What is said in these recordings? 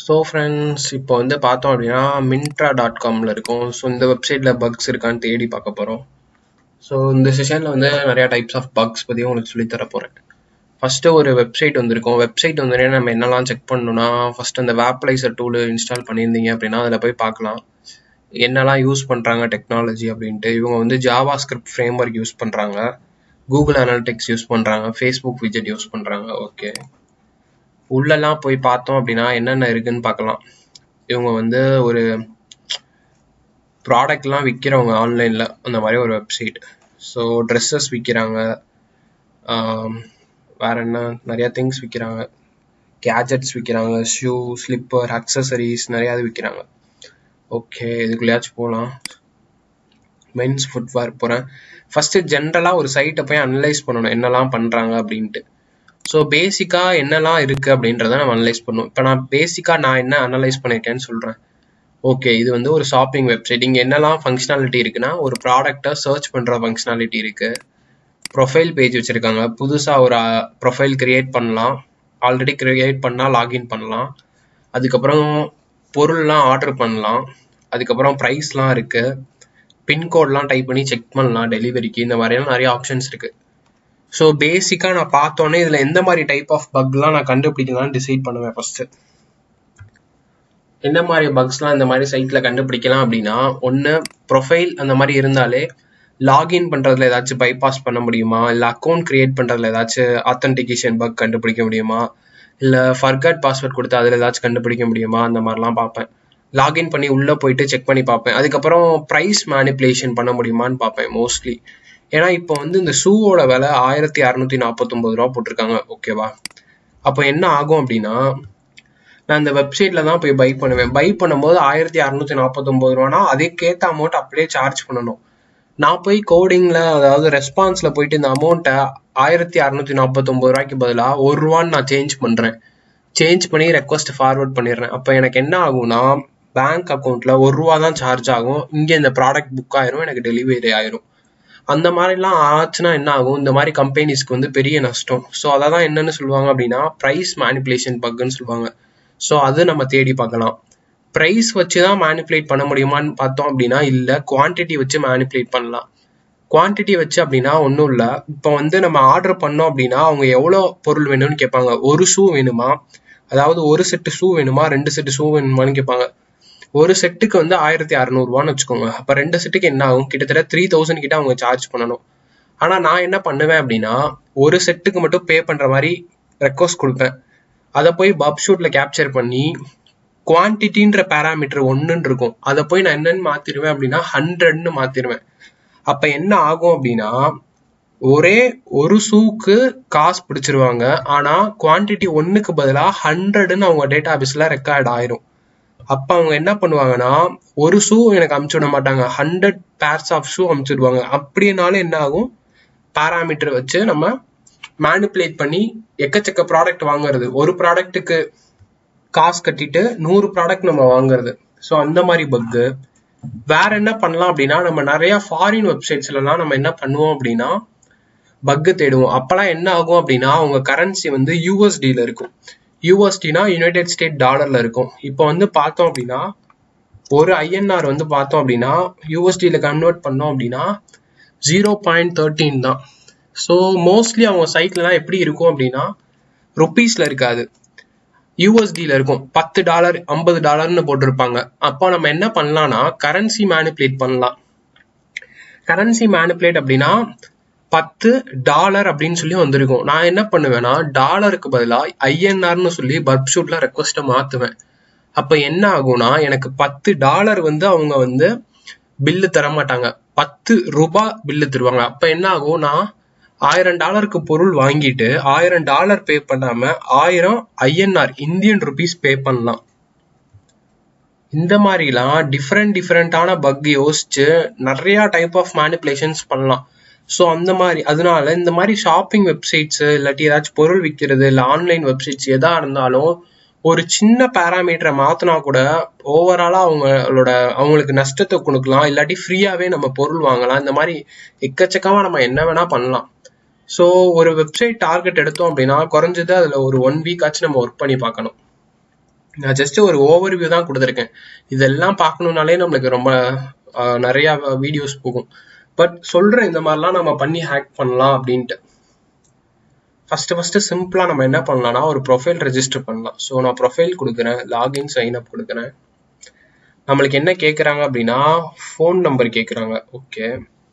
So friends, இப்போ வந்து பார்த்தோம் அப்படின்னா Myntra.comல இருக்கும். ஸோ இந்த வெப்சைட்டில் பக்ஸ் இருக்கான்னு தேடி பார்க்க போகிறோம். ஸோ இந்த செஷனில் வந்து நிறையா டைப்ஸ் ஆஃப் பக்ஸ் பற்றி உங்களுக்கு சொல்லித்தர போகிறேன். ஃபஸ்ட்டு ஒரு வெப்சைட் வந்திருக்கும். வெப்சைட் வந்து நம்ம என்னெல்லாம் செக் பண்ணணும்னா, ஃபஸ்ட்டு அந்த வேப்லைசர் டூல் இன்ஸ்டால் பண்ணியிருந்தீங்க அப்படின்னா அதில் போய் பார்க்கலாம் என்னெல்லாம் யூஸ் பண்ணுறாங்க டெக்னாலஜி அப்படின்ட்டு. இவங்க வந்து Java script frame work use பண்ணுறாங்க, கூகுள் அனாலிட்டிக்ஸ் யூஸ் பண்ணுறாங்க, ஃபேஸ்புக் விஜெட் யூஸ் பண்ணுறாங்க. ஓகே, உள்ளெல்லாம் போய் பார்த்தோம் அப்படின்னா என்னென்ன இருக்குன்னு பார்க்கலாம். இவங்க வந்து ஒரு ப்ராடக்ட்லாம் விற்கிறவங்க ஆன்லைனில், அந்த மாதிரி ஒரு வெப்சைட். ஸோ ட்ரெஸ்ஸஸ் விற்கிறாங்க, வேறு என்ன நிறையா திங்ஸ் விற்கிறாங்க, கேஜெட்ஸ் விற்கிறாங்க, ஷூ, ஸ்லிப்பர், அக்சசரிஸ் நிறையா இது விற்கிறாங்க. ஓகே, இதுக்குள்ளேயாச்சும் போகலாம். மென்ஸ் ஃபுட்வேர் போகிறேன். ஃபஸ்ட்டு ஜென்ரலாக ஒரு சைட்டை போய் அனலைஸ் பண்ணணும் என்னெல்லாம் பண்ணுறாங்க அப்படின்ட்டு. ஸோ பேசிக்காக என்னெல்லாம் இருக்குது அப்படின்றத நம்ம அனலைஸ் பண்ணுவோம். இப்போ நான் என்ன அனலைஸ் பண்ணியிருக்கேன்னு சொல்கிறேன். ஓகே, இது வந்து ஒரு ஷாப்பிங் வெப்சைட். இங்கே என்னெல்லாம் ஃபங்க்ஷனாலிட்டி இருக்குன்னா, ஒரு ப்ராடக்டை சர்ச் பண்ணுற ஃபங்க்ஷனாலிட்டி இருக்குது, ப்ரொஃபைல் பேஜ் வச்சுருக்காங்க, புதுசாக ஒரு ப்ரொஃபைல் க்ரியேட் பண்ணலாம், ஆல்ரெடி க்ரியேட் பண்ணால் லாகின் பண்ணலாம், அதுக்கப்புறம் பொருள்லாம் ஆர்டர் பண்ணலாம், அதுக்கப்புறம் ப்ரைஸ்லாம் இருக்குது, பின்கோட்லாம் டைப் பண்ணி செக் பண்ணலாம் டெலிவரிக்கு. இந்த மாதிரியெல்லாம் நிறைய ஆப்ஷன்ஸ் இருக்குது. ஸோ பேசிக்காக நான் பார்த்தோன்னே இதில் எந்த மாதிரி டைப் ஆஃப் பக்லாம் நான் கண்டுபிடிக்கலாம்னு டிசைட் பண்ணுவேன். ஃபஸ்ட்டு என்ன மாதிரி பக்ஸ்லாம் இந்த மாதிரி சைட்டில் கண்டுபிடிக்கலாம் அப்படின்னா, ஒன்று ப்ரொஃபைல் அந்த மாதிரி இருந்தாலே லாகின் பண்ணுறதுல ஏதாச்சும் பைபாஸ் பண்ண முடியுமா, இல்லை அக்கௌண்ட் க்ரியேட் பண்ணுறதுல ஏதாச்சும் ஆத்தென்டிகேஷன் பக் கண்டுபிடிக்க முடியுமா, இல்லை ஃபர்காட் பாஸ்வேர்ட் கொடுத்து அதில் ஏதாச்சும் கண்டுபிடிக்க முடியுமா, அந்த மாதிரிலாம் பார்ப்பேன். லாகின் பண்ணி உள்ளே போயிட்டு செக் பண்ணி பார்ப்பேன். அதுக்கப்புறம் ப்ரைஸ் மேனிப்புலேஷன் பண்ண முடியுமான்னு பார்ப்பேன் மோஸ்ட்லி. ஏன்னா இப்போ வந்து இந்த ஷூவோட விலை 1649 ரூபா போட்டிருக்காங்க. ஓகேவா, அப்போ என்ன ஆகும் அப்படின்னா, நான் இந்த வெப்சைட்டில் தான் போய் பை பண்ணுவேன். பை பண்ணும்போது 1649 ரூபானா அதுக்கேற்ற அமௌண்ட் அப்படியே சார்ஜ் பண்ணணும். நான் போய் கோடிங்கில், அதாவது ரெஸ்பான்ஸில் போயிட்டு இந்த அமௌண்ட்டை 1649 ரூபாய்க்கு பதிலாக 1 ரூபான்னு நான் சேஞ்ச் பண்ணுறேன். சேஞ்ச் பண்ணி ரெக்வஸ்ட் ஃபார்வர்ட் பண்ணிடுறேன். அப்போ எனக்கு என்ன ஆகும்னா, பேங்க் அக்கௌண்ட்டில் 1 ரூபா தான் சார்ஜ் ஆகும். இங்கே இந்த ப்ராடக்ட் புக் ஆயிரும், எனக்கு டெலிவரி ஆயிரும். அந்த மாதிரிலாம் ஆச்சுன்னா என்ன ஆகும், இந்த மாதிரி கம்பெனிஸ்க்கு வந்து பெரிய நஷ்டம். ஸோ அதை தான் என்னன்னு சொல்லுவாங்க அப்படின்னா, ப்ரைஸ் மேனிப்புலேஷன் பக்குன்னு சொல்லுவாங்க. ஸோ அது நம்ம தேடி பார்க்கலாம். ப்ரைஸ் வச்சு தான் மேனிப்புலேட் பண்ண முடியுமான்னு பார்த்தோம் அப்படின்னா இல்லை, குவான்டிட்டி வச்சு மேனிப்புலேட் பண்ணலாம். குவான்டிட்டி வச்சு அப்படின்னா ஒன்றும் இல்லை, இப்போ வந்து நம்ம ஆர்டர் பண்ணோம் அப்படின்னா அவங்க எவ்வளோ பொருள் வேணும்னு கேட்பாங்க. ஒரு ஷூ வேணுமா, அதாவது ஒரு செட்டு ஷூ வேணுமா, 2 செட்டு ஷூ வேணுமான்னு கேட்பாங்க. ஒரு செட்டுக்கு வந்து 1600 வச்சுக்கோங்க. அப்போ 2 செட்டுக்கு என்ன ஆகும், கிட்டத்தட்ட 3000 கிட்ட அவங்க சார்ஜ் பண்ணணும். ஆனால் நான் என்ன பண்ணுவேன் அப்படின்னா, ஒரு செட்டுக்கு மட்டும் பே பண்ணுற மாதிரி ரெக்வஸ்ட் கொடுப்பேன். அதை போய் பப்ஷூட்டில் கேப்சர் பண்ணி குவான்டிட்டின்ற பேராமீட்டர் 1ன்னு இருக்கும், அதை போய் நான் என்னன்னு மாற்றிடுவேன் அப்படின்னா 100ன்னு மாற்றிடுவேன். அப்போ என்ன ஆகும் அப்படின்னா, ஒரே ஒரு ஷூக்கு காசு பிடிச்சிருவாங்க, ஆனால் குவான்டிட்டி 1க்கு பதிலாக 100ன்னு அவங்க டேட்டா பேஸில் ரெக்கார்ட் ஆயிரும். அப்போ அவங்க என்ன பண்ணுவாங்கன்னா, ஒரு ஷூ எனக்கு அமுச்சு விட மாட்டாங்க, 100 பேர்ஸ் ஆஃப் ஷூ அமுச்சுடுவாங்க. அப்படின்னாலும் என்ன ஆகும், பேராமீட்டர் வச்சு நம்ம மேனிப்புலேட் பண்ணி எக்கச்சக்க ப்ராடக்ட் வாங்குறது, ஒரு ப்ராடக்ட்டுக்கு காசு கட்டிட்டு 100 ப்ராடக்ட் நம்ம வாங்குறது. ஸோ அந்த மாதிரி பக்கு. வேற என்ன பண்ணலாம் அப்படின்னா, நம்ம நிறைய ஃபாரின் வெப்சைட்ஸ்லாம் நம்ம என்ன பண்ணுவோம் அப்படின்னா பக்கு தேடுவோம். அப்பெல்லாம் என்ன ஆகும் அப்படின்னா, அவங்க கரன்சி வந்து யூஎஸ்டியில் இருக்கும். யூஎஸ்டினா யுனைடெட் ஸ்டேட் டாலர்ல இருக்கும். இப்போ வந்து பார்த்தோம் அப்படின்னா, ஒரு ஐஎன்ஆர் வந்து பார்த்தோம் அப்படின்னா யூஎஸ்டியில் கன்வெர்ட் பண்ணோம் அப்படின்னா 0.13 தான். ஸோ மோஸ்ட்லி அவங்க சைட்லலாம் எப்படி இருக்கும் அப்படின்னா, ருப்பீஸில் இருக்காது, யூஎஸ்டியில் இருக்கும். $10 $50ன்னு போட்டிருப்பாங்க. அப்போ நம்ம என்ன பண்ணலாம்னா, கரன்சி மேனிப்புலேட் பண்ணலாம். கரன்சி மேனிப்புலேட் அப்படின்னா $10 அப்படின்னு சொல்லி வந்திருக்கும். நான் என்ன பண்ணுவேன்னா, டாலருக்கு பதிலாக ஐஎன்ஆர்னு சொல்லி பப்ஷூட்ல ரெக்வஸ்ட்டை மாற்றுவேன். அப்போ என்ன ஆகும்னா, எனக்கு $10 வந்து அவங்க வந்து பில்லு தர மாட்டாங்க, 10 ரூபாய் பில்லு தருவாங்க. அப்போ என்ன ஆகும், நான் $1000 பொருள் வாங்கிட்டு $1000 பே பண்ணாம 1000 ஐஎன்ஆர் இந்தியன் ருபீஸ் பே பண்ணலாம். இந்த மாதிரிலாம் டிஃப்ரெண்டான பக் யோசிச்சு நிறைய டைப் ஆஃப் மேனிப்புலேஷன்ஸ் பண்ணலாம். ஸோ அந்த மாதிரி, அதனால இந்த மாதிரி ஷாப்பிங் வெப்சைட்ஸு இல்லாட்டி ஏதாச்சும் பொருள் விற்கிறது இல்லை ஆன்லைன் வெப்சைட்ஸ் எதாக இருந்தாலும் ஒரு சின்ன பேராமீட்டரை மாற்றினா கூட ஓவராலாக அவங்களுக்கு நஷ்டத்தை கொடுக்கலாம், இல்லாட்டி ஃப்ரீயாகவே நம்ம பொருள் வாங்கலாம். இந்த மாதிரி எக்கச்சக்கமாக நம்ம என்ன வேணால் பண்ணலாம். ஸோ ஒரு வெப்சைட் டார்கெட் எடுத்தோம் அப்படின்னா குறைஞ்சது அதில் ஒரு 1 வீக் ஆச்சு நம்ம ஒர்க் பண்ணி பார்க்கணும். நான் ஜஸ்ட் ஒரு ஓவர்வியூ தான் கொடுத்துருக்கேன். இதெல்லாம் பார்க்கணுன்னாலே நம்மளுக்கு ரொம்ப நிறைய வீடியோஸ் போகும். பட் சொல்றேன் இந்த மாதிரிலாம் நம்ம பண்ணி ஹேக் பண்ணலாம் அப்படின்ட்டு. ஃபர்ஸ்ட் சிம்பிளா நம்ம என்ன பண்ணலாம்னா ஒரு ப்ரொஃபைல் ரெஜிஸ்டர் பண்ணலாம். ஸோ நான் ப்ரொஃபைல் கொடுக்குறேன், லாகின் சைன் அப் கொடுக்குறேன். நம்மளுக்கு என்ன கேட்குறாங்க அப்படின்னா ஃபோன் நம்பர் கேட்குறாங்க. ஓகே,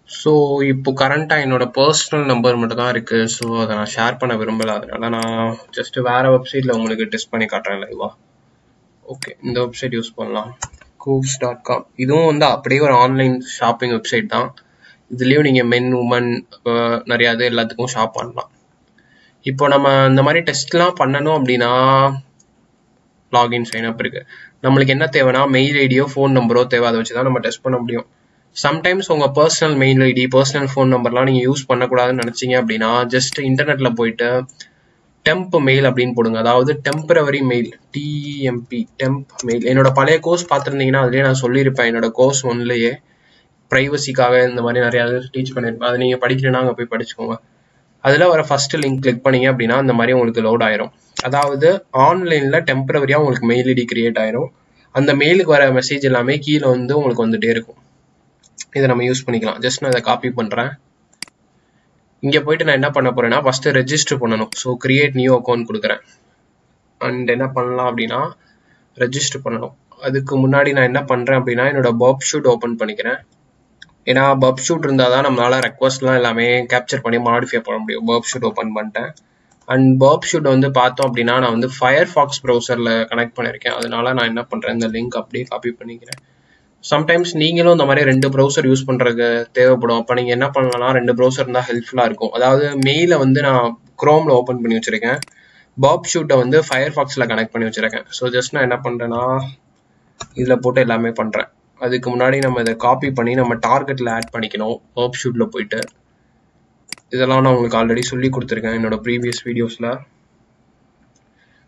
ஸோ இப்போ கரண்டாக என்னோட பர்சனல் நம்பர் மட்டும் தான் இருக்கு. ஸோ அதை நான் ஷேர் பண்ண விரும்பல, அதனால நான் ஜஸ்ட் வேற வெப்சைட்ல உங்களுக்கு டெஸ்ட் பண்ணி காட்டுறேன் லைவா. ஓகே, இந்த வெப்சைட் யூஸ் பண்ணலாம், Cooves.com. இதுவும் வந்து அப்படியே ஒரு ஆன்லைன் ஷாப்பிங் வெப்சைட் தான். இதுலேயும் நீங்கள் மென் உமன் நிறையா இது எல்லாத்துக்கும் ஷாப் பண்ணலாம். இப்போ நம்ம இந்த மாதிரி டெஸ்ட்லாம் பண்ணணும் அப்படின்னா லாகின் சைன் அப் இருக்கு. நம்மளுக்கு என்ன தேவைன்னா மெயில் ஐடியோ ஃபோன் நம்பரோ தேவை, அதை வச்சு தான் நம்ம டெஸ்ட் பண்ண முடியும். சம்டைம்ஸ் உங்கள் personal mail ID personal phone நம்பர்லாம் நீங்கள் யூஸ் பண்ணக்கூடாதுன்னு நினச்சிங்க அப்படின்னா ஜஸ்ட் இன்டர்நெட்டில் போயிட்டு டெம்ப் மெயில் அப்படின்னு போடுங்க. அதாவது temporary mail, TMP temp mail. என்னோட பழைய கோர்ஸ் பார்த்துருந்தீங்கன்னா அதுலேயே நான் சொல்லியிருப்பேன். என்னோட கோர்ஸ் ஒன்லேயே ப்ரைவசிக்காக இந்த மாதிரி நிறையா டீச் பண்ணியிருப்பேன். அதை நீங்கள் படிக்கலைன்னா அங்கே போய் படிச்சுக்கோங்க. அதில் வர ஃபர்ஸ்ட் லிங்க் கிளிக் பண்ணீங்க அப்படின்னா இந்த மாதிரி உங்களுக்கு லோட் ஆயிரும். அதாவது ஆன்லைனில் டெம்பரவரியாக உங்களுக்கு மெயில் ஐடி கிரியேட் ஆயிரும். அந்த மெயிலுக்கு வர மெசேஜ் எல்லாமே கீழே வந்து உங்களுக்கு வந்துட்டே இருக்கும். இதை நம்ம யூஸ் பண்ணிக்கலாம். ஜஸ்ட் நான் இதை காப்பி பண்ணுறேன். இங்கே போயிட்டு நான் என்ன பண்ண போறேன்னா ஃபர்ஸ்ட் ரெஜிஸ்டர் பண்ணணும். ஸோ கிரியேட் நியூ அக்கௌண்ட் கொடுக்குறேன். அண்ட் என்ன பண்ணலாம் அப்படின்னா ரெஜிஸ்டர் பண்ணணும். அதுக்கு முன்னாடி நான் என்ன பண்ணுறேன் அப்படின்னா என்னோட பப் ஷூட் ஓப்பன் பண்ணிக்கிறேன். ஏன்னா பப் ஷூட் இருந்தால் தான் நம்மளால ரெக்வஸ்ட்லாம் எல்லாமே கேப்சர் பண்ணி மாடிஃபை பண்ண முடியும். பப் ஷூட் ஓப்பன் பண்ணிட்டேன். அண்ட் பப் ஷூட் வந்து பார்த்தோம் அப்படின்னா நான் வந்து ஃபயர்ஃபாக்ஸ் ப்ரௌசரில் கனெக்ட் பண்ணியிருக்கேன். அதனால நான் என்ன பண்ணுறேன், இந்த லிங்க் அப்படியே காப்பி பண்ணிக்கிறேன். சம்டைம்ஸ் நீங்களும் இந்த மாதிரி 2 ப்ரௌசர் யூஸ் பண்ணுறதுக்கு தேவைப்படும். அப்போ நீங்கள் என்ன பண்ணலாம்னா 2 ப்ரௌசர் இருந்தால் ஹெல்ப்ஃபுல்லாக இருக்கும். அதாவது மெயிலை வந்து நான் க்ரோமில் ஓப்பன் பண்ணி வச்சுருக்கேன், பப் ஷூட்டை வந்து ஃபயர்ஃபாக்ஸில் கனெக்ட் பண்ணி வச்சுருக்கேன். ஸோ ஜஸ்ட் நான் என்ன பண்ணுறேன்னா இதில் போட்டு எல்லாமே பண்ணுறேன். அதுக்கு முன்னாடி நம்ம இதை காப்பி பண்ணி நம்ம டார்கெட்டில் ஆட் பண்ணிக்கணும். பப் ஷூட்டில் போயிட்டு இதெல்லாம் நான் உங்களுக்கு ஆல்ரெடி சொல்லி கொடுத்துருக்கேன் என்னோட ப்ரீவியஸ் வீடியோஸில்.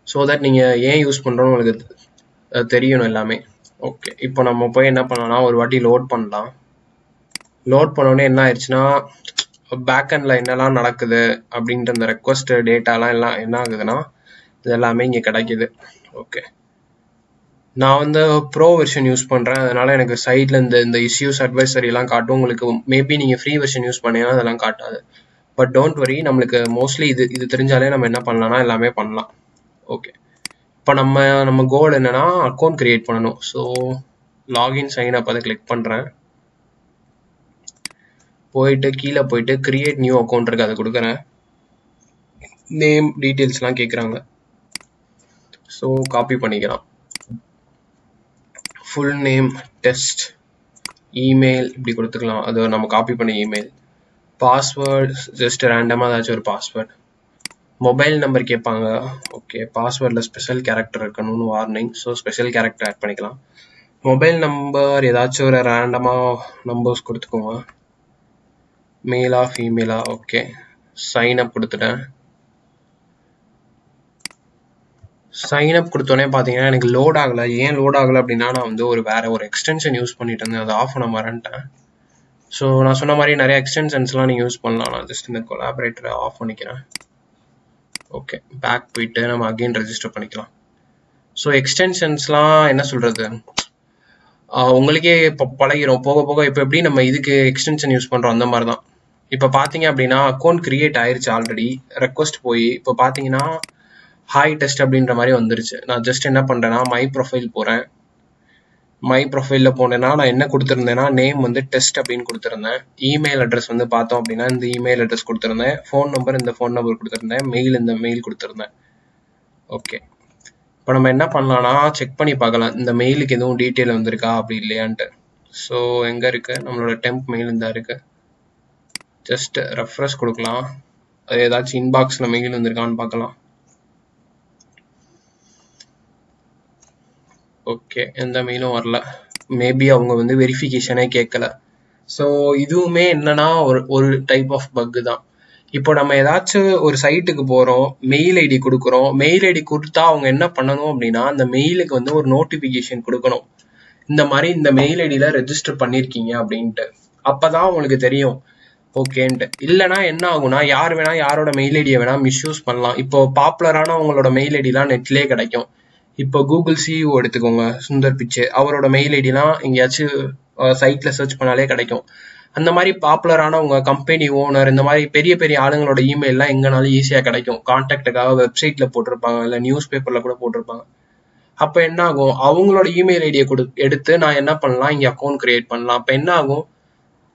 ஸோ தட் நீங்கள் ஏன் யூஸ் பண்ணுறோன்னு உங்களுக்கு தெரியணும் எல்லாமே. ஓகே, இப்போ நம்ம போய் என்ன பண்ணலாம்னா ஒரு வாட்டி லோட் பண்ணலாம். லோட் பண்ணோடனே என்ன ஆயிடுச்சுன்னா பேக்எண்டில் என்னெல்லாம் நடக்குது அப்படின்ற அந்த ரெக்வஸ்ட் டேட்டாலாம் எல்லாம் என்ன ஆகுதுன்னா இது எல்லாமே இங்கே கிடைக்குது. ஓகே, நான் வந்து ப்ரோ வெர்ஷன் யூஸ் பண்ணுறேன். அதனால எனக்கு சைடில் இந்த இஷ்யூஸ் அட்வைசரிலாம் காட்டும். உங்களுக்கு மேபி நீங்கள் ஃப்ரீ வெர்ஷன் யூஸ் பண்ணீங்கன்னா அதெல்லாம் காட்டாது. பட் டோன்ட் வரி, நம்மளுக்கு மோஸ்ட்லி இது தெரிஞ்சாலே நம்ம என்ன பண்ணலாம்னா எல்லாமே பண்ணலாம். ஓகே, இப்போ நம்ம கோல் என்னன்னா அக்கௌண்ட் கிரியேட் பண்ணணும். ஸோ லாகின் சைன் அப் அதை கிளிக் பண்ணுறேன். போயிட்டு கீழே போயிட்டு கிரியேட் நியூ அக்கௌண்ட் இருக்கு, அதை கொடுக்குறேன். நேம் டீட்டெயில்ஸ்லாம் கேட்குறாங்க. ஸோ காப்பி பண்ணிக்கலாம். ஃபுல் நேம், டெஸ்ட், இமெயில் இப்படி கொடுத்துக்கலாம். அது நம்ம காப்பி பண்ண இமெயில். பாஸ்வேர்டு ஜஸ்ட் ரேண்டமாக ஏதாச்சும் ஒரு பாஸ்வேர்டு. மொபைல் நம்பர் கேட்பாங்க. ஓகே, பாஸ்வேர்டில் ஸ்பெஷல் கேரக்டர் இருக்கணும்னு warning. So special character add பண்ணிக்கலாம். மொபைல் நம்பர் ஏதாச்சும் ஒரு ரேண்டமாக நம்பர்ஸ் கொடுத்துக்கோங்க. மேலா ஃபீமேலா. ஓகே, சைன் அப் கொடுத்துட்டேன். சைன் அப் கொடுத்தோடனே பார்த்தீங்கன்னா எனக்கு லோட் ஆகலை. ஏன் லோட் ஆகலை அப்படின்னா நான் வந்து வேற ஒரு எக்ஸ்டென்ஷன் யூஸ் பண்ணிட்டு இருந்தேன், அதை ஆஃப் பண்ண மறந்துட்டேன். ஸோ நான் சொன்ன மாதிரி நிறைய எக்ஸ்டென்ஷன்ஸ்லாம் நீங்கள் யூஸ் பண்ணலாம். நான் ஜஸ்ட் இந்த கொலாபரேட்டரை ஆஃப் பண்ணிக்கிறேன். ஓகே, பேக் போயிட்டு நம்ம அகெயின் ரெஜிஸ்டர் பண்ணிக்கலாம். ஸோ எக்ஸ்டென்ஷன்ஸ்லாம் என்ன சொல்கிறது, உங்களுக்கே இப்போ பழகிரும் போக போக. இப்போ எப்படி நம்ம இதுக்கு எக்ஸ்டென்ஷன் யூஸ் பண்ணுறோம் அந்த மாதிரி தான். இப்போ பார்த்தீங்க அப்படின்னா அக்கௌண்ட் கிரியேட் ஆயிருச்சு ஆல்ரெடி. ரெக்வஸ்ட் போய் இப்போ பார்த்தீங்கன்னா ஹாய் டெஸ்ட் அப்படின்ற மாதிரி வந்துருச்சு. நான் ஜஸ்ட் என்ன பண்ணுறேன்னா மை ப்ரொஃபைல் போகிறேன். மை ப்ரொஃபைலில் போனேன்னா நான் என்ன கொடுத்துருந்தேன்னா நேம் வந்து டெஸ்ட் அப்படின்னு கொடுத்துருந்தேன். இமெயில் அட்ரஸ் வந்து பார்த்தோம் அப்படின்னா இந்த இமெயில் அட்ரஸ் கொடுத்துருந்தேன். ஃபோன் நம்பர் இந்த ஃபோன் நம்பர் கொடுத்துருந்தேன். மெயில் இந்த மெயில் கொடுத்துருந்தேன். ஓகே, இப்போ நம்ம என்ன பண்ணலாம்னா செக் பண்ணி பார்க்கலாம் இந்த மெயிலுக்கு எதுவும் டீட்டெயில் வந்திருக்கா அப்படி இல்லையான்ட்டு. ஸோ எங்கே இருக்குது நம்மளோட டெம்ப் மெயில் இந்த இருக்குது. ஜஸ்ட் ரெஃப்ரெஷ் கொடுக்கலாம். அது ஏதாச்சும் இன்பாக்ஸில் மெயில் வந்திருக்கான்னு பார்க்கலாம். ஓகே, எந்த மெயிலும் வரல. மேபி அவங்க வந்து வெரிஃபிகேஷனே கேட்கல. ஸோ இதுவுமே என்னன்னா ஒரு டைப் ஆஃப் பக்கு தான். இப்போ நம்ம ஏதாச்சும் ஒரு சைட்டுக்கு போகிறோம், மெயில் ஐடி கொடுக்குறோம். மெயில் ஐடி கொடுத்தா அவங்க என்ன பண்ணணும் அப்படின்னா அந்த மெயிலுக்கு வந்து ஒரு நோட்டிஃபிகேஷன் கொடுக்கணும், இந்த மாதிரி இந்த மெயில் ஐடியில் ரெஜிஸ்டர் பண்ணியிருக்கீங்க அப்படின்ட்டு. அப்போ தான் உங்களுக்கு தெரியும் ஓகேன்ட்டு. இல்லைனா என்ன ஆகும்னா யார் வேணா யாரோட மெயில் ஐடியை வேணா மிஸ்யூஸ் பண்ணலாம். இப்போ பாப்புலரான உங்களோட மெயில் ஐடிலாம் நெட்லேயே கிடைக்கும். இப்போ கூகுள் சிஇஓ எடுத்துக்கோங்க, சுந்தர் பிச்சை. அவரோட மெயில் ஐடிலாம் எங்கேயாச்சும் சைட்ல சர்ச் பண்ணாலே கிடைக்கும். அந்த மாதிரி பாப்புலரான உங்க கம்பெனி ஓனர், இந்த மாதிரி பெரிய பெரிய ஆளுங்களோட இமெயில்லாம் எங்கனாலும் ஈஸியா கிடைக்கும். கான்டாக்டுக்காக வெப்சைட்ல போட்டிருப்பாங்க, இல்லை நியூஸ் பேப்பர்ல கூட போட்டிருப்பாங்க. அப்ப என்ன ஆகும், அவங்களோட இமெயில் ஐடியை எடுத்து நான் என்ன பண்ணலாம், இங்க அக்கௌண்ட் கிரியேட் பண்ணலாம். அப்ப என்ன ஆகும்,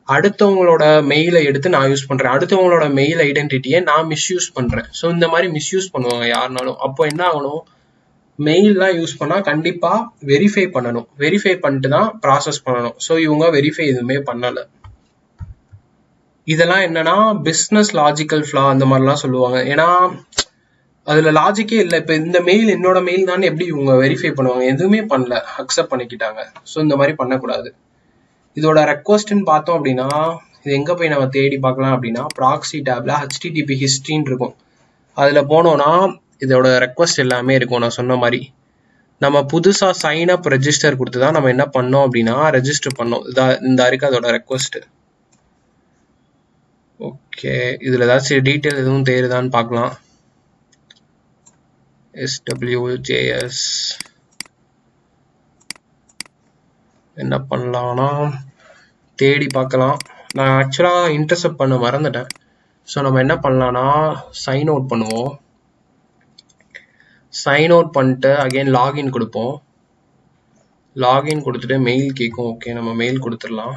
அடுத்தவங்களோட மெயிலை எடுத்து நான் யூஸ் பண்றேன், அடுத்தவங்களோட மெயில் ஐடென்டிட்டியை நான் மிஸ்யூஸ் பண்றேன். ஸோ இந்த மாதிரி மிஸ்யூஸ் பண்ணுவாங்க யாருனாலும். அப்போ என்ன ஆகணும், மெயில்லாம் யூஸ் பண்ணா கண்டிப்பா வெரிஃபை பண்ணணும், வெரிஃபை பண்ணிட்டு தான் ப்ராசஸ் பண்ணணும். ஸோ இவங்க வெரிஃபை எதுவுமே பண்ணல. இதெல்லாம் என்னன்னா பிஸ்னஸ் லாஜிக்கல் ஃப்ளா அந்த மாதிரிலாம் சொல்லுவாங்க. ஏன்னா அதுல லாஜிக்கே இல்லை. இப்போ இந்த மெயில் என்னோட மெயில் தான், எப்படி இவங்க வெரிஃபை பண்ணுவாங்க? எதுவுமே பண்ணல, அக்செப்ட் பண்ணிக்கிட்டாங்க. ஸோ இந்த மாதிரி பண்ணக்கூடாது. இதோட ரெக்வஸ்ட்ன்னு பார்த்தோம் அப்படின்னா, இது எங்க போய் நம்ம தேடி பார்க்கலாம் அப்படின்னா, ப்ராக்ஸி டேப்ல HTTP ஹிஸ்ட்ரின்னு இருக்கும். அதுல போனோம்னா இதோட ரெக்வஸ்ட் எல்லாமே இருக்கும். நான் சொன்ன மாதிரி நம்ம புதுசா சைன் அப் ரெஜிஸ்டர் கொடுத்து தான் நம்ம என்ன பண்ணோம் அப்படின்னா ரெஜிஸ்டர் பண்ணோம். இந்த இருக்கு அதோட ரெக்வஸ்ட். ஓகே, இதுல ஏதாச்சும் டீட்டெயில் எதுவும் தெரியுதான்னு பார்க்கலாம். SWJS என்ன பண்ணலாம்னா தேடி பார்க்கலாம். நான் ஆக்சுவலா இன்டர்செப்ட் பண்ண மறந்துட்டேன். ஸோ நம்ம என்ன பண்ணலாம்னா சைன் அவுட் பண்ணுவோம். சைன் அவுட் பண்ணிட்டு அகைன் லாகின் கொடுப்போம். லாகின் கொடுத்துட்டு மெயில் கேட்கும். ஓகே, நம்ம மெயில் கொடுத்துடலாம்.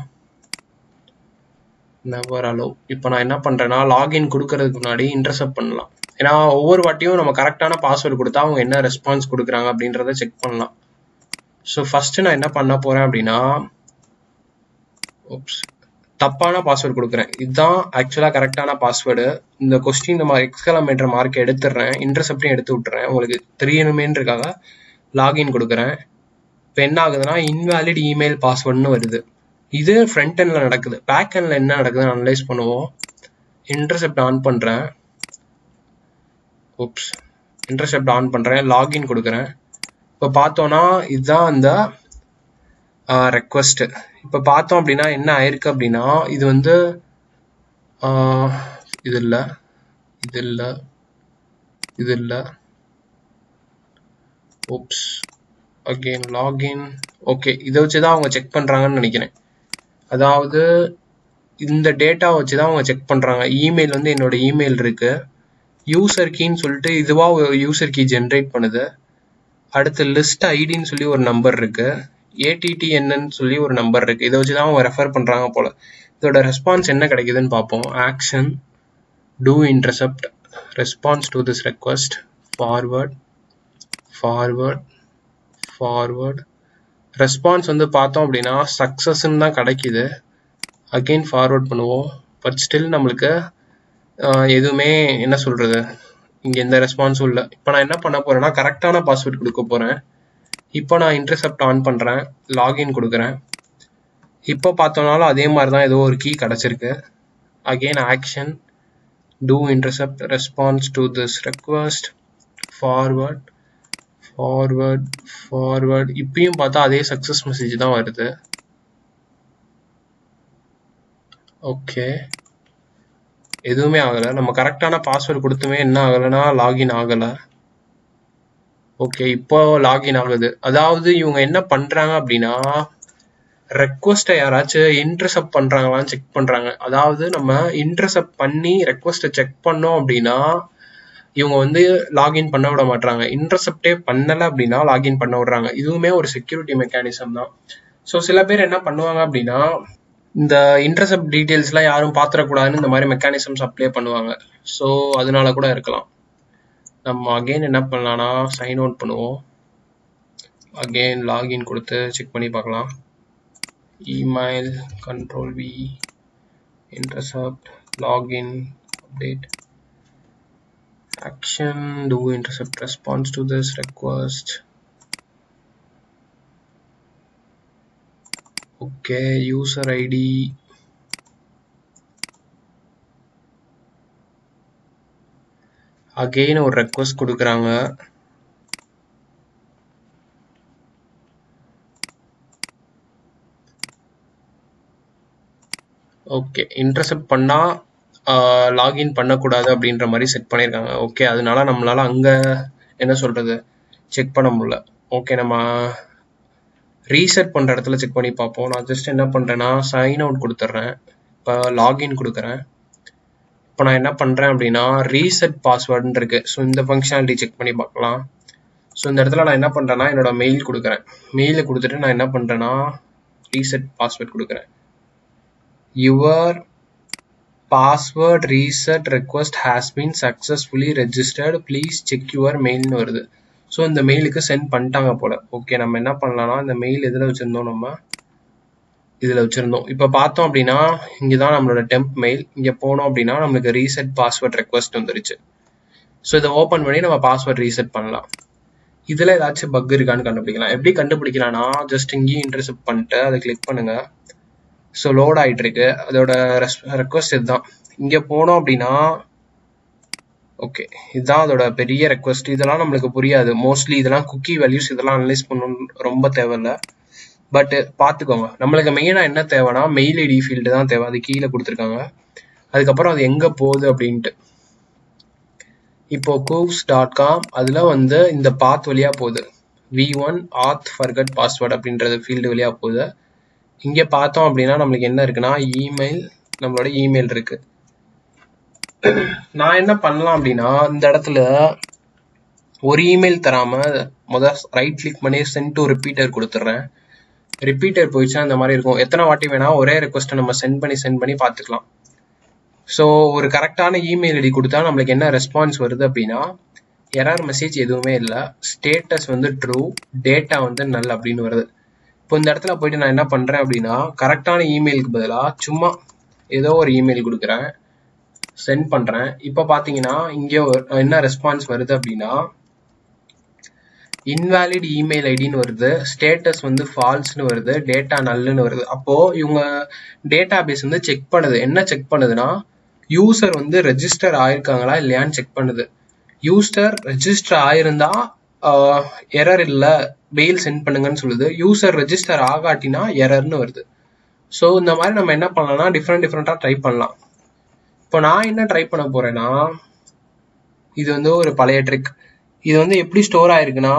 Never allow. இப்போ நான் என்ன பண்றேன்னா லாகின் கொடுக்கறதுக்கு முன்னாடி இன்டர்செப்ட் பண்ணலாம். ஏன்னா ஒவ்வொரு வாட்டியும் நம்ம கரெக்டான பாஸ்வேர்டு கொடுத்தா அவங்க என்ன ரெஸ்பான்ஸ் கொடுக்குறாங்க அப்படின்றத செக் பண்ணலாம். ஸோ ஃபர்ஸ்ட் நான் என்ன பண்ண போறேன் அப்படின்னா, தப்பான பாஸ்வேர்டு கொடுக்குறேன். இதுதான் ஆக்சுவலா கரெக்டான பாஸ்வேர்டு. இந்த கொஸ்டின் நம்ம எக்ஸ்கலமேட்டர் மார்க் எடுத்துடுறேன், இன்டர்செப்டையும் எடுத்து விட்டுறேன். உங்களுக்கு தெரியணுமேன்றக்காக லாகின் கொடுக்குறேன். இப்போ என்ன ஆகுதுன்னா இன்வேலிட் இமெயில் பாஸ்வேர்டுன்னு வருது. இது ஃப்ரண்ட் எண்ட்ல நடக்குது. பேக் எண்ட்ல என்ன நடக்குதுன்னு அனலைஸ் பண்ணுவோம். இன்டர்செப்ட் ஆன் பண்றேன். இன்டர்செப்ட் ஆன் பண்றேன், லாகின் கொடுக்குறேன். இப்போ பார்த்தோம்னா இதுதான் அந்த ரெக்வஸ்ட். இப்போ பார்த்தோம் அப்படின்னா என்ன ஆயிருக்கு அப்படின்னா, இது வந்து இது இல்லை, இது இல்லை, இது இல்லை. Again login. ஓகே, இதை வச்சுதான் அவங்க செக் பண்றாங்கன்னு நினைக்கிறேன். அதாவது இந்த டேட்டா வச்சுதான் அவங்க செக் பண்றாங்க. இமெயில் வந்து என்னோட இமெயில் இருக்கு, யூசர் கீன்னு சொல்லிட்டு இதுவா யூசர் கீ ஜென்ரேட் பண்ணுது. அடுத்து லிஸ்ட் ஐடின்னு சொல்லி ஒரு நம்பர் இருக்கு, ATTNன்னு சொல்லி ஒரு நம்பர் இருக்கு. இதை வச்சுதான் அவங்க ரெஃபர் பண்றாங்க போல. இதோட ரெஸ்பான்ஸ் என்ன கிடைக்குதுன்னு பார்ப்போம். Action do intercept response to this request, forward forward forward. Response வந்து பார்த்தோம் அப்படின்னா சக்சஸ்ன்னு தான் கிடைக்குது. அகெயின் ஃபார்வர்ட் பண்ணுவோம். பட் ஸ்டில் நம்மளுக்கு எதுவுமே என்ன சொல்றது, இங்க எந்த ரெஸ்பான்ஸும் இல்லை. இப்போ நான் என்ன பண்ண போறேன்னா கரெக்டான பாஸ்வேர்ட் கொடுக்க போறேன். இப்போ நான் இன்டர்செப்ட் ஆன் பண்றேன், லாகின் கொடுக்குறேன். இப்போ பார்த்தோம்னாலும் அதே மாதிரி தான் ஏதோ ஒரு கீ கிடைச்சிருக்கு. Again action do intercept response to this request, forward forward forward. இப்பயும் பார்த்தா அதே சக்சஸ் மெசேஜ் தான் வருது. ஓகே, எதுவுமே ஆகலை. நம்ம கரெக்டான பாஸ்வேர்டு கொடுத்துமே என்ன ஆகலைன்னா லாகின் ஆகலை. ஓகே, இப்போ லாகின் ஆகுது. அதாவது இவங்க என்ன பண்றாங்க அப்படின்னா ரெக்வஸ்ட்டை யாராச்சும் இன்டர்செப்ட் பண்றாங்களான்னு செக் பண்றாங்க. அதாவது நம்ம இன்டர்செப்ட் பண்ணி ரெக்வஸ்ட்டை செக் பண்ணோம் அப்படின்னா இவங்க வந்து லாகின் பண்ண விட மாட்டாங்க. இன்டர்செப்டே பண்ணலை அப்படின்னா லாகின் பண்ண விடுறாங்க. இதுவுமே ஒரு செக்யூரிட்டி மெக்கானிசம் தான். ஸோ சில பேர் என்ன பண்ணுவாங்க அப்படின்னா இந்த இன்டர்செப்ட் டீட்டெயில்ஸ்லாம் யாரும் பார்த்துடக்கூடாதுன்னு இந்த மாதிரி மெக்கானிசம்ஸ் அப்ளை பண்ணுவாங்க. ஸோ அதனால கூட இருக்கலாம். நம்ம அகெயின் என்ன பண்ணலாம்னா சைன் அவுட் பண்ணுவோம். அகெயின் லாகின் கொடுத்து செக் பண்ணி பார்க்கலாம். email control V, intercept, login, update, action, do intercept response to this request. Okay, user ID, again ஒரு ரெக்வஸ்ட் கொடுக்குறாங்க. ஓகே, இன்டர்செப்ட் பண்ணா லாகின் பண்ணக்கூடாது அப்படின்ற மாதிரி செட் பண்ணியிருக்காங்க. ஓகே, அதனால நம்மளால அங்க என்ன சொல்றது செக் பண்ண முடியல. ஓகே, நம்ம ரீசெட் பண்ணுற இடத்துல செக் பண்ணி பார்ப்போம். நான் ஜஸ்ட் என்ன பண்ணுறேன்னா சைன் அவுட் கொடுத்துட்றேன். இப்போ லாகின் கொடுக்குறேன். இப்போ நான் என்ன பண்ணுறேன் அப்படின்னா ரீசெட் பாஸ்வேர்டுன்னு இருக்குது. ஸோ இந்த ஃபங்க்ஷனாலிட்டி செக் பண்ணி பார்க்கலாம். ஸோ இந்த இடத்துல நான் என்ன பண்ணுறேன்னா என்னோட மெயில் கொடுக்குறேன். மெயிலை கொடுத்துட்டு நான் என்ன பண்ணுறேன்னா ரீசெட் பாஸ்வேர்ட் கொடுக்குறேன். Your password reset request has been successfully registered, please check your மெயில்னு வருது. ஸோ இந்த மெயிலுக்கு சென்ட் பண்ணிட்டாங்க போல. ஓகே, நம்ம என்ன பண்ணலாம்னா இந்த மெயில் எதில் வச்சுருந்தோம், நம்ம இதில் வச்சுருந்தோம். இப்போ பார்த்தோம் அப்படின்னா இங்கே தான் நம்மளோட டெம்ப் மெயில். இங்கே போனோம் அப்படின்னா நம்மளுக்கு ரீசெட் பாஸ்வேர்ட் ரெக்வஸ்ட் வந்துருச்சு. ஸோ இதை ஓப்பன் பண்ணி நம்ம பாஸ்வேர்ட் ரீசெட் பண்ணலாம். இதில் ஏதாச்சும் பக் இருக்கான்னு கண்டுபிடிக்கலாம். எப்படி கண்டுபிடிக்கலாம்னா ஜஸ்ட் இங்கேயும் இன்டர்செப்ட் பண்ணிட்டு அதை கிளிக் பண்ணுங்க. ஸோ லோட் ஆகிட்டு இருக்கு. அதோட ரெக்வஸ்ட் இதுதான். இங்கே போனோம் அப்படின்னா ஓகே, இதுதான் அதோட பெரிய ரெக்வஸ்ட். இதெல்லாம் நம்மளுக்கு புரியாது மோஸ்ட்லி. இதெல்லாம் குக்கி வேல்யூஸ், இதெல்லாம் அனலைஸ் பண்ணணும் ரொம்ப தேவையில்லை. பட் பார்த்துக்கோங்க, நம்மளுக்கு மெயினாக என்ன தேவைன்னா மெயில் ஐடி ஃபீல்டு தான் தேவை. அது கீழே கொடுத்துருக்காங்க. அதுக்கப்புறம் அது எங்கே போகுது அப்படின்ட்டு இப்போ cooks.com அதில் வந்து இந்த பாத் வழியாக போகுது. v1 auth forget password அப்படின்றது ஃபீல்டு வழியாக போகுது. இங்கே பார்த்தோம் அப்படின்னா நம்மளுக்கு என்ன இருக்குன்னா இமெயில், நம்மளோட இமெயில் இருக்கு. நான் என்ன பண்ணலாம் அப்படின்னா இந்த இடத்துல ஒரு இமெயில் தராம ரைட் கிளிக் பண்ணி சென்ட் டு ரிப்பீட்டர் கொடுத்துட்றேன். ரிப்பீட்டர் போயிடுச்சுன்னா இந்த மாதிரி இருக்கும். எத்தனை வாட்டி வேணா ஒரே ரெக்வஸ்ட்டை நம்ம சென்ட் பண்ணி பார்த்துக்கலாம். ஸோ ஒரு கரெக்டான இமெயில் ஐடி கொடுத்தா நம்மளுக்கு என்ன ரெஸ்பான்ஸ் வருது அப்படின்னா எரர் மெசேஜ் எதுவுமே இல்லை, ஸ்டேட்டஸ் வந்து ட்ரூ, டேட்டா வந்து நல் அப்படின்னு வருது. இப்போ இந்த இடத்துல போயிட்டு நான் என்ன பண்ணுறேன் அப்படின்னா கரெக்டான இமெயிலுக்கு பதிலாக சும்மா ஏதோ ஒரு இமெயில் கொடுக்குறேன், சென்ட் பண்ணுறேன். இப்போ பார்த்தீங்கன்னா இங்கே என்ன ரெஸ்பான்ஸ் வருது அப்படின்னா இன்வாலிட் இமெயில் ஐடின்னு வருது, ஸ்டேட்டஸ் வந்து ஃபால்ஸ்னு வருது, டேட்டா நல்லுன்னு வருது. அப்போது இவங்க டேட்டா பேஸ் வந்து செக் பண்ணுது. என்ன செக் பண்ணுதுன்னா யூசர் வந்து ரெஜிஸ்டர் ஆயிருக்காங்களா இல்லையான்னு செக் பண்ணுது. யூசர் ரெஜிஸ்டர் ஆயிருந்தா எரர் இல்லை, மெயில் சென்ட் பண்ணுங்கன்னு சொல்லுது. யூசர் ரெஜிஸ்டர் ஆகாட்டினா எரர்னு வருது. ஸோ இந்த மாதிரி நம்ம என்ன பண்ணலாம்னா டிஃப்ரெண்ட்டாக ட்ரை பண்ணலாம். இப்போ நான் என்ன ட்ரை பண்ண போறேன்னா இது வந்து ஒரு பழைய ட்ரிக். இது வந்து எப்படி ஸ்டோர் ஆயிருக்குன்னா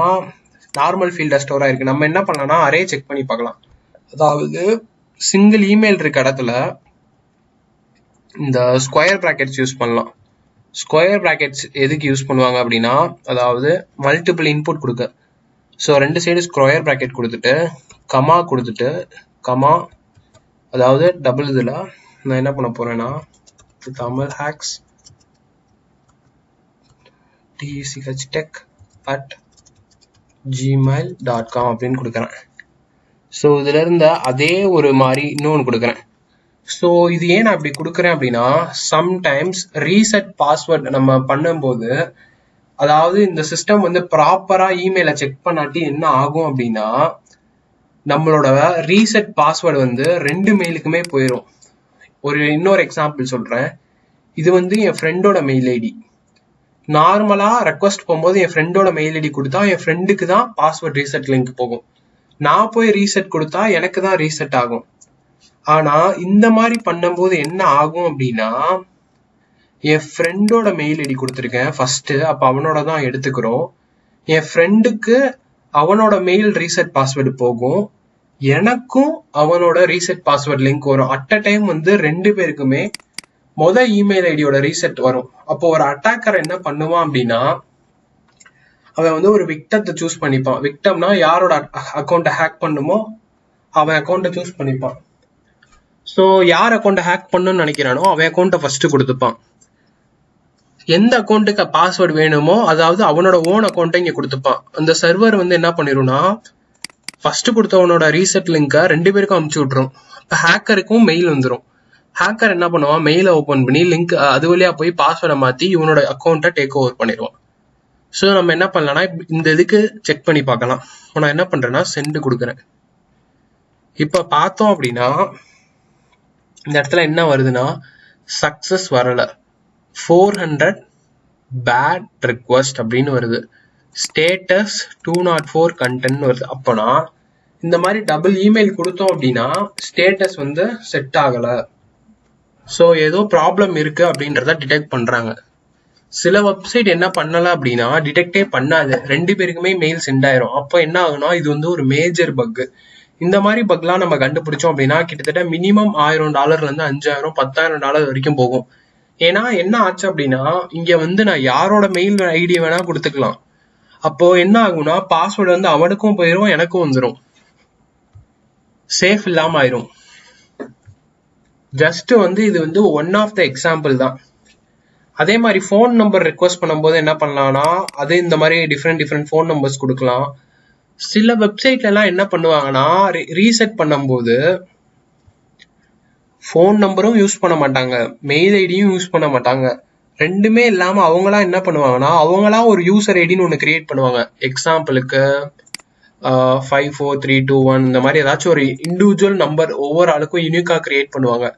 நார்மல் ஃபீல்டாக ஸ்டோர் ஆயிருக்கு. நம்ம என்ன பண்ணலாம்னா அரே செக் பண்ணி பார்க்கலாம். அதாவது சிங்கிள் இமெயில் இருக்க இடத்துல இந்த ஸ்கொயர் ப்ராக்கெட்ஸ் யூஸ் பண்ணலாம். ஸ்கொயர் ப்ராக்கெட்ஸ் எதுக்கு யூஸ் பண்ணுவாங்க அப்படின்னா அதாவது மல்டிபிள் இன்புட் கொடுக்க. ஸோ ரெண்டு சைடு ஸ்கொயர் ப்ராக்கெட் கொடுத்துட்டு கமா கொடுத்துட்டு கமா, அதாவது டபுள் இதில் நான் என்ன பண்ண போறேன்னா தமிழ் ஹேக்ஸ் tech@gmail.com அப்படின்னு கொடுக்குறேன். ஸோ இதுல இருந்த அதே ஒரு மாதிரி இன்னொன்று கொடுக்குறேன். ஸோ இது ஏன் நான் இப்படி கொடுக்குறேன் அப்படின்னா சம்டைம்ஸ் ரீசெட் பாஸ்வேர்ட் நம்ம பண்ணும்போது அதாவது இந்த சிஸ்டம் வந்து ப்ராப்பரா இமெயிலை செக் பண்ணாட்டி என்ன ஆகும் அப்படின்னா நம்மளோட ரீசெட் பாஸ்வேர்டு வந்து 2 மெயிலுக்குமே போயிடும். இன்னொரு எக்ஸாம்பிள் சொல்றேன். இது வந்து என் ஃப்ரெண்டோட மெயில் ஐடி. நார்மலா ரெக்வஸ்ட் போகும்போது என் ஃப்ரெண்டோட மெயில் ஐடி கொடுத்தா என் ஃப்ரெண்டுக்கு தான் பாஸ்வேர்ட் ரீசெட் லிங்க் போகும். நான் போய் ரீசெட் கொடுத்தா எனக்கு தான் ரீசெட் ஆகும். ஆனா இந்த மாதிரி பண்ணும்போது என்ன ஆகும் அப்படின்னா என் ஃப்ரெண்டோட மெயில் ஐடி கொடுத்துருக்கேன் ஃபர்ஸ்ட், அப்ப அவனோட தான் எடுத்துக்கிறோம். என் ஃப்ரெண்டுக்கு அவனோட மெயில் ரீசெட் பாஸ்வேர்டு போகும், எனக்கும் அவனோட ரீசெட் பாஸ்வேர்ட் லிங்க் வரும். அட் அ டைம் வந்து 2 பேருக்குமே மொதல் இமெயில் ஐடியோட ரீசெட் வரும். அப்போ ஒரு அட்டாக்கர் என்ன பண்ணுவான் அப்படின்னா அவன் வந்து ஒரு விக்டத்தை சூஸ் பண்ணிப்பான். விக்டம்னா யாரோட அக்கௌண்ட்டை ஹேக் பண்ணுமோ அவன் அக்கௌண்ட்டை சூஸ் பண்ணிப்பான். ஸோ யார் அக்கௌண்ட்டை ஹேக் பண்ணணும்னு நினைக்கிறானோ அவன் அக்கௌண்ட்டை ஃபர்ஸ்ட் கொடுத்துப்பான். எந்த அக்கௌண்ட்டுக்கு பாஸ்வேர்டு வேணுமோ அதாவது அவனோட ஓன் அக்கௌண்ட்டை இங்கே கொடுத்துப்பான். அந்த சர்வர் வந்து என்ன பண்ணிடும்னா ஃபர்ஸ்ட் கொடுத்தவனோட ரீசெட் லிங்கை 2 பேருக்கும் அனுப்பிச்சு விட்டுரும். இப்போ ஹேக்கருக்கும் மெயில் வந்துடும். ஹேக்கர் என்ன பண்ணுவான், மெயிலை ஓப்பன் பண்ணி லிங்க் அது வழியா போய் பாஸ்வேர்டை மாற்றி இவனோட அக்கௌண்ட்டை டேக் ஓவர் பண்ணிடுவான். ஸோ நம்ம என்ன பண்ணலாம்னா இந்த இதுக்கு செக் பண்ணி பார்க்கலாம். இப்போ நான் என்ன பண்ணுறேன்னா சென்ட் கொடுக்குறேன். இப்போ பார்த்தோம் அப்படின்னா இந்த இடத்துல என்ன வருதுன்னா சக்ஸஸ் வரலை, 400 பேட் ரிக்வஸ்ட் அப்படின்னு வருது, ஸ்டேட்டஸ் 204 கண்டென்ட் வருது. அப்போனா இந்த மாதிரி டபுள் இமெயில் கொடுத்தோம் அப்படின்னா ஸ்டேட்டஸ் வந்து செட் ஆகலை, ஸோ ஏதோ ப்ராப்ளம் இருக்கு அப்படின்றத டிடெக்ட் பண்றாங்க. சில வெப்சைட் என்ன பண்ணலாம் அப்படின்னா டிடெக்டே பண்ணாது, 2 பேருக்குமே மெயில் சென்ட் ஆயிரும். அப்போ என்ன ஆகுனா இது வந்து ஒரு மேஜர் பக். இந்த மாதிரி பக்லாம் நம்ம கண்டுபிடிச்சோம் அப்படின்னா கிட்டத்தட்ட மினிமம் $1000 இருந்து $5000 $10,000 வரைக்கும் போகும். ஏன்னா என்ன ஆச்சு அப்படின்னா இங்க வந்து நான் யாரோட மெயில் ஐடி வேணா கொடுத்துக்கலாம். அப்போ என்ன ஆகும்னா பாஸ்வேர்டு வந்து அவனுக்கும் போயிடும், எனக்கும் வந்துடும், சேஃப் இல்லாம ஆயிரும். ஜஸ்ட் வந்து இது வந்து ஒன் ஆஃப் த எக்ஸாம்பிள் தான். அதே மாதிரி ஃபோன் நம்பர் ரெக்வஸ்ட் பண்ணும்போது என்ன பண்ணலாம்னா அது இந்த மாதிரி டிஃப்ரெண்ட் ஃபோன் நம்பர்ஸ் கொடுக்கலாம். சில வெப்சைட்ல எல்லாம் என்ன பண்ணுவாங்கன்னா ரீசெட் பண்ணும்போது ஃபோன் நம்பரும் யூஸ் பண்ண மாட்டாங்க, மெயில் ஐடியும் யூஸ் பண்ண மாட்டாங்க. ரெண்டுமே இல்லாம அவங்களா என்ன பண்ணுவாங்கன்னா அவங்களா ஒரு யூசர் ஐடின்னு ஒன்று கிரியேட் பண்ணுவாங்க. எக்ஸாம்பிளுக்கு 54321 இந்த மாதிரி ஏதாச்சும் ஒரு இண்டிவிஜுவல் நம்பர் ஒவ்வொரு ஆளுக்கும் யூனிக்கா கிரியேட் பண்ணுவாங்க.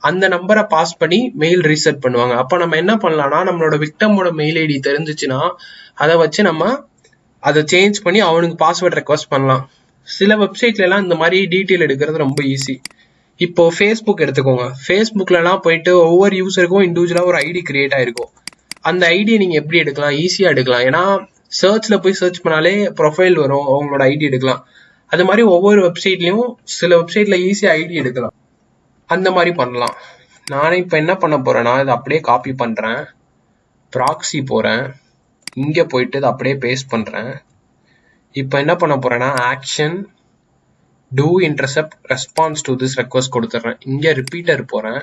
அந்த நம்பரை பாஸ் பண்ணி மெயில் ரீசெட் பண்ணுவாங்க. அப்ப நம்ம என்ன பண்ணலாம்னா நம்மளோட விக்டமோட மெயில் ஐடி தெரிஞ்சிச்சுன்னா அதை வச்சு நம்ம அதை சேஞ்ச் பண்ணி அவனுக்கு பாஸ்வேர்ட் ரெக்வஸ்ட் பண்ணலாம். சில வெப்சைட்ல எல்லாம் இந்த மாதிரி டீட்டெயில் எடுக்கிறது ரொம்ப ஈஸி. இப்போ ஃபேஸ்புக் எடுத்துக்கோங்க. ஃபேஸ்புக்ல எல்லாம் போயிட்டு ஒவ்வொரு யூசருக்கும் இண்டிவிஜுவலா ஒரு ஐடி கிரியேட் ஆயிருக்கும். அந்த ஐடியை நீங்க எப்படி எடுக்கலாம்? ஈஸியா எடுக்கலாம். ஏன்னா சர்ச்ல போய் சர்ச் பண்ணாலே ப்ரொஃபைல் வரும், அவங்களோட ஐடி எடுக்கலாம். அது மாதிரி ஒவ்வொரு வெப்சைட்லயும் சில வெப்சைட்ல ஈஸியா ஐடி எடுக்கலாம். அந்த மாதிரி பண்ணலாம். நானே இப்ப என்ன பண்ண போறேன்னா இதை அப்படியே காப்பி பண்றேன், ப்ராக்ஸி போறேன், இங்க போயிட்டு இதை அப்படியே பேஸ்ட் பண்றேன். இப்ப என்ன பண்ண போறேன்னா action do intercept response to this request கொடுத்துறேன். இங்க ரிப்பீட்டர் போறேன்,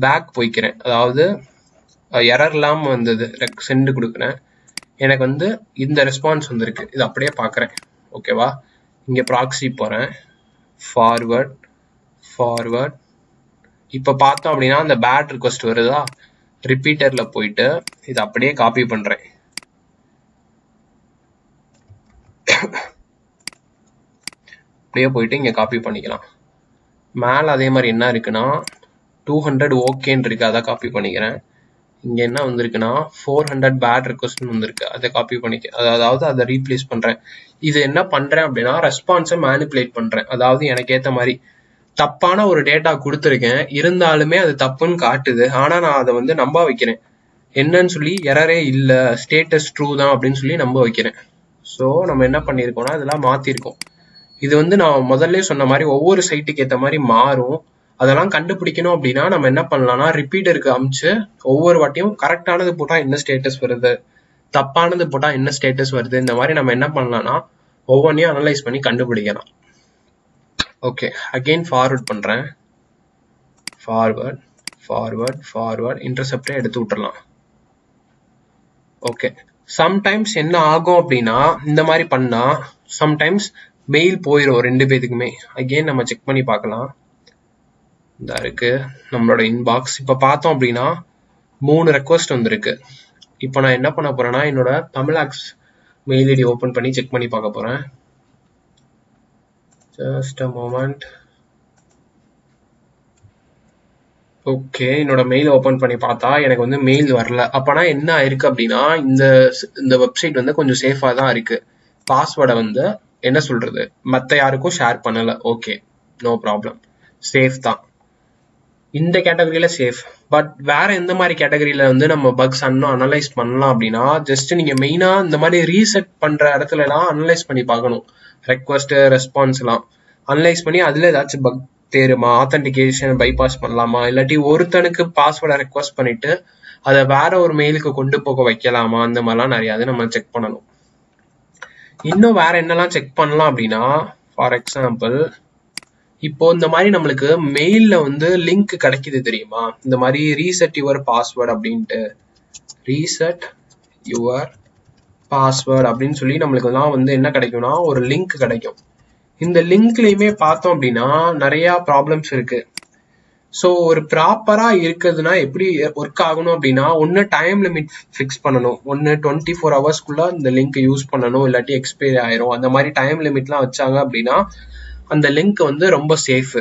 பேக் போய்க்கிறேன், அதாவது எரர் இல்லாம வந்தது சென்ட் கொடுக்குறேன். எனக்கு வந்து இந்த ரெஸ்பான்ஸ் வந்திருக்கு, இது அப்படியே பார்க்குறேன். ஓகேவா? இங்க ப்ராக்ஸி போறேன், ஃபார்வர்ட் ஃபார்வர்ட். இப்போ பார்த்தோம் அப்படின்னா அந்த பேட் ரிக்வஸ்ட் வருதா, ரிப்பீட்டர்ல போயிட்டு இதை அப்படியே காப்பி பண்றேன். அப்படியே போயிட்டு இங்க காப்பி பண்ணிக்கலாம். மேல அதே மாதிரி என்ன இருக்குன்னா 200 ஓகேன்னு இருக்கு, அதை காப்பி பண்ணிக்கிறேன். இங்க என்ன வந்திருக்குன்னா 400 பேட் ரிக்வஸ்ட் வந்திருக்கு, அதை காப்பி பண்ணிக்க, அதாவது அதை ரீப்ளேஸ் பண்றேன். இது என்ன பண்றேன் அப்படின்னா ரெஸ்பான்ஸை மேனிப்புலேட் பண்றேன். அதாவது எனக்கு ஏத்த மாதிரி தப்பான ஒரு டேட்டா கொடுத்துருக்கேன், இருந்தாலுமே அது தப்புன்னு காட்டுது, ஆனா நான் அதை வந்து நம்ப வைக்கிறேன். என்னன்னு சொல்லி எரரே இல்லை, ஸ்டேட்டஸ் ட்ரூ தான் அப்படின்னு சொல்லி நம்ப வைக்கிறேன். ஸோ நம்ம என்ன பண்ணியிருக்கோம்னா இதெல்லாம் மாத்திருக்கோம். இது வந்து நான் முதல்ல சொன்ன மாதிரி ஒவ்வொரு சைட்டுக்கு ஏற்ற மாதிரி மாறும். அதெல்லாம் கண்டுபிடிக்கணும் அப்படின்னா நம்ம என்ன பண்ணலாம்னா ரிப்பீட்டருக்கு அமிச்சு ஒவ்வொரு வாட்டியும் கரெக்டானது போட்டா என்ன ஸ்டேட்டஸ் வருது, தப்பானது போட்டா என்ன ஸ்டேட்டஸ் வருது, இந்த மாதிரி நம்ம என்ன பண்ணலாம்னா ஒவ்வொன்றையும் அனலைஸ் பண்ணி கண்டுபிடிக்கலாம். ஓகே, அகெயின் ஃபார்வர்ட் பண்றேன், ஃபார்வர்ட் ஃபார்வர்ட் ஃபார்வர்ட், இன்டர்செப்டே எடுத்து விட்டுறலாம். ஓகே, சம்டைம்ஸ் என்ன ஆகும் அப்படின்னா இந்த மாதிரி பண்ணா சம்டைம்ஸ் மெயில் போயிடும் 2 பேத்துக்குமே. அகெயின் நம்ம செக் பண்ணி பார்க்கலாம். இந்த இருக்கு நம்மளோட இன்பாக்ஸ். இப்ப பார்த்தோம் அப்படின்னா 3 ரெக்வஸ்ட் வந்திருக்கு. இப்போ நான் என்ன பண்ண போறேன்னா என்னோட தமிழாக்ஸ் மெயில் ஐடி ஓபன் பண்ணி செக் பண்ணி பார்க்க போறேன். Just a moment. ஓகே, என்னோட மெயில் ஓபன் பண்ணி பார்த்தா எனக்கு வந்து மெயில் வரல. அப்பனா என்ன ஆயிருக்கு அப்படின்னா இந்த வெப்சைட் வந்து கொஞ்சம் சேஃபா தான் இருக்கு. பாஸ்வேர்டை வந்து என்ன சொல்றது மத்த யாருக்கும் ஷேர் பண்ணல. ஓகே, நோ ப்ராப்ளம், சேஃப் தான். இந்த கேட்டகரியில சேஃப். பட் வேற எந்த மாதிரி கேட்டகரியில வந்து நம்ம பக்ஸ் அனலைஸ் பண்ணலாம் அப்படின்னா ஜஸ்ட் நீங்க மெயினா இந்த மாதிரி ரீசெட் பண்ற இடத்துல எல்லாம் அனலைஸ் பண்ணி பார்க்கணும். ரெக்வஸ்ட் ரெஸ்பான்ஸ் எல்லாம் அனலைஸ் பண்ணி அதுல ஏதாச்சும் பக் தேருமா, ஆத்தென்டிகேஷன் பைபாஸ் பண்ணலாமா, இல்லாட்டி ஒருத்தனுக்கு பாஸ்வேர்டை ரெக்வஸ்ட் பண்ணிட்டு அதை வேற ஒரு மெயிலுக்கு கொண்டு போக வைக்கலாமா, அந்த மாதிரிலாம் நிறைய நம்ம செக் பண்ணணும். இன்னும் வேற என்னெல்லாம் செக் பண்ணலாம் அப்படின்னா ஃபார் எக்ஸாம்பிள் இப்போ இந்த மாதிரி நம்மளுக்கு மெயில்ல வந்து லிங்க் கிடைக்குது தெரியுமா, இந்த மாதிரி ரீசெட் யுவர் பாஸ்வேர்ட் அப்படின்ட்டு, ரீசெட் யுவர் பாஸ்வேர்ட் அப்படின்னு சொல்லி நம்மளுக்கு எல்லாம் வந்து என்ன கிடைக்கும்னா ஒரு லிங்க் கிடைக்கும். இந்த லிங்க்லயுமே பார்த்தோம் அப்படின்னா நிறைய ப்ராப்ளம்ஸ் இருக்கு. ஸோ ஒரு ப்ராப்பரா இருக்குதுன்னா எப்படி ஒர்க் ஆகணும் அப்படின்னா ஒன்னு டைம் லிமிட் ஃபிக்ஸ் பண்ணணும், ஒன்னு 24 ஹவர்ஸ்க்குள்ள இந்த லிங்க் யூஸ் பண்ணணும், இல்லாட்டி எக்ஸ்பைரி ஆயிரும். அந்த மாதிரி டைம் லிமிட்லாம் வச்சாங்க அப்படின்னா அந்த லிங்க் வந்து ரொம்ப சேஃப்.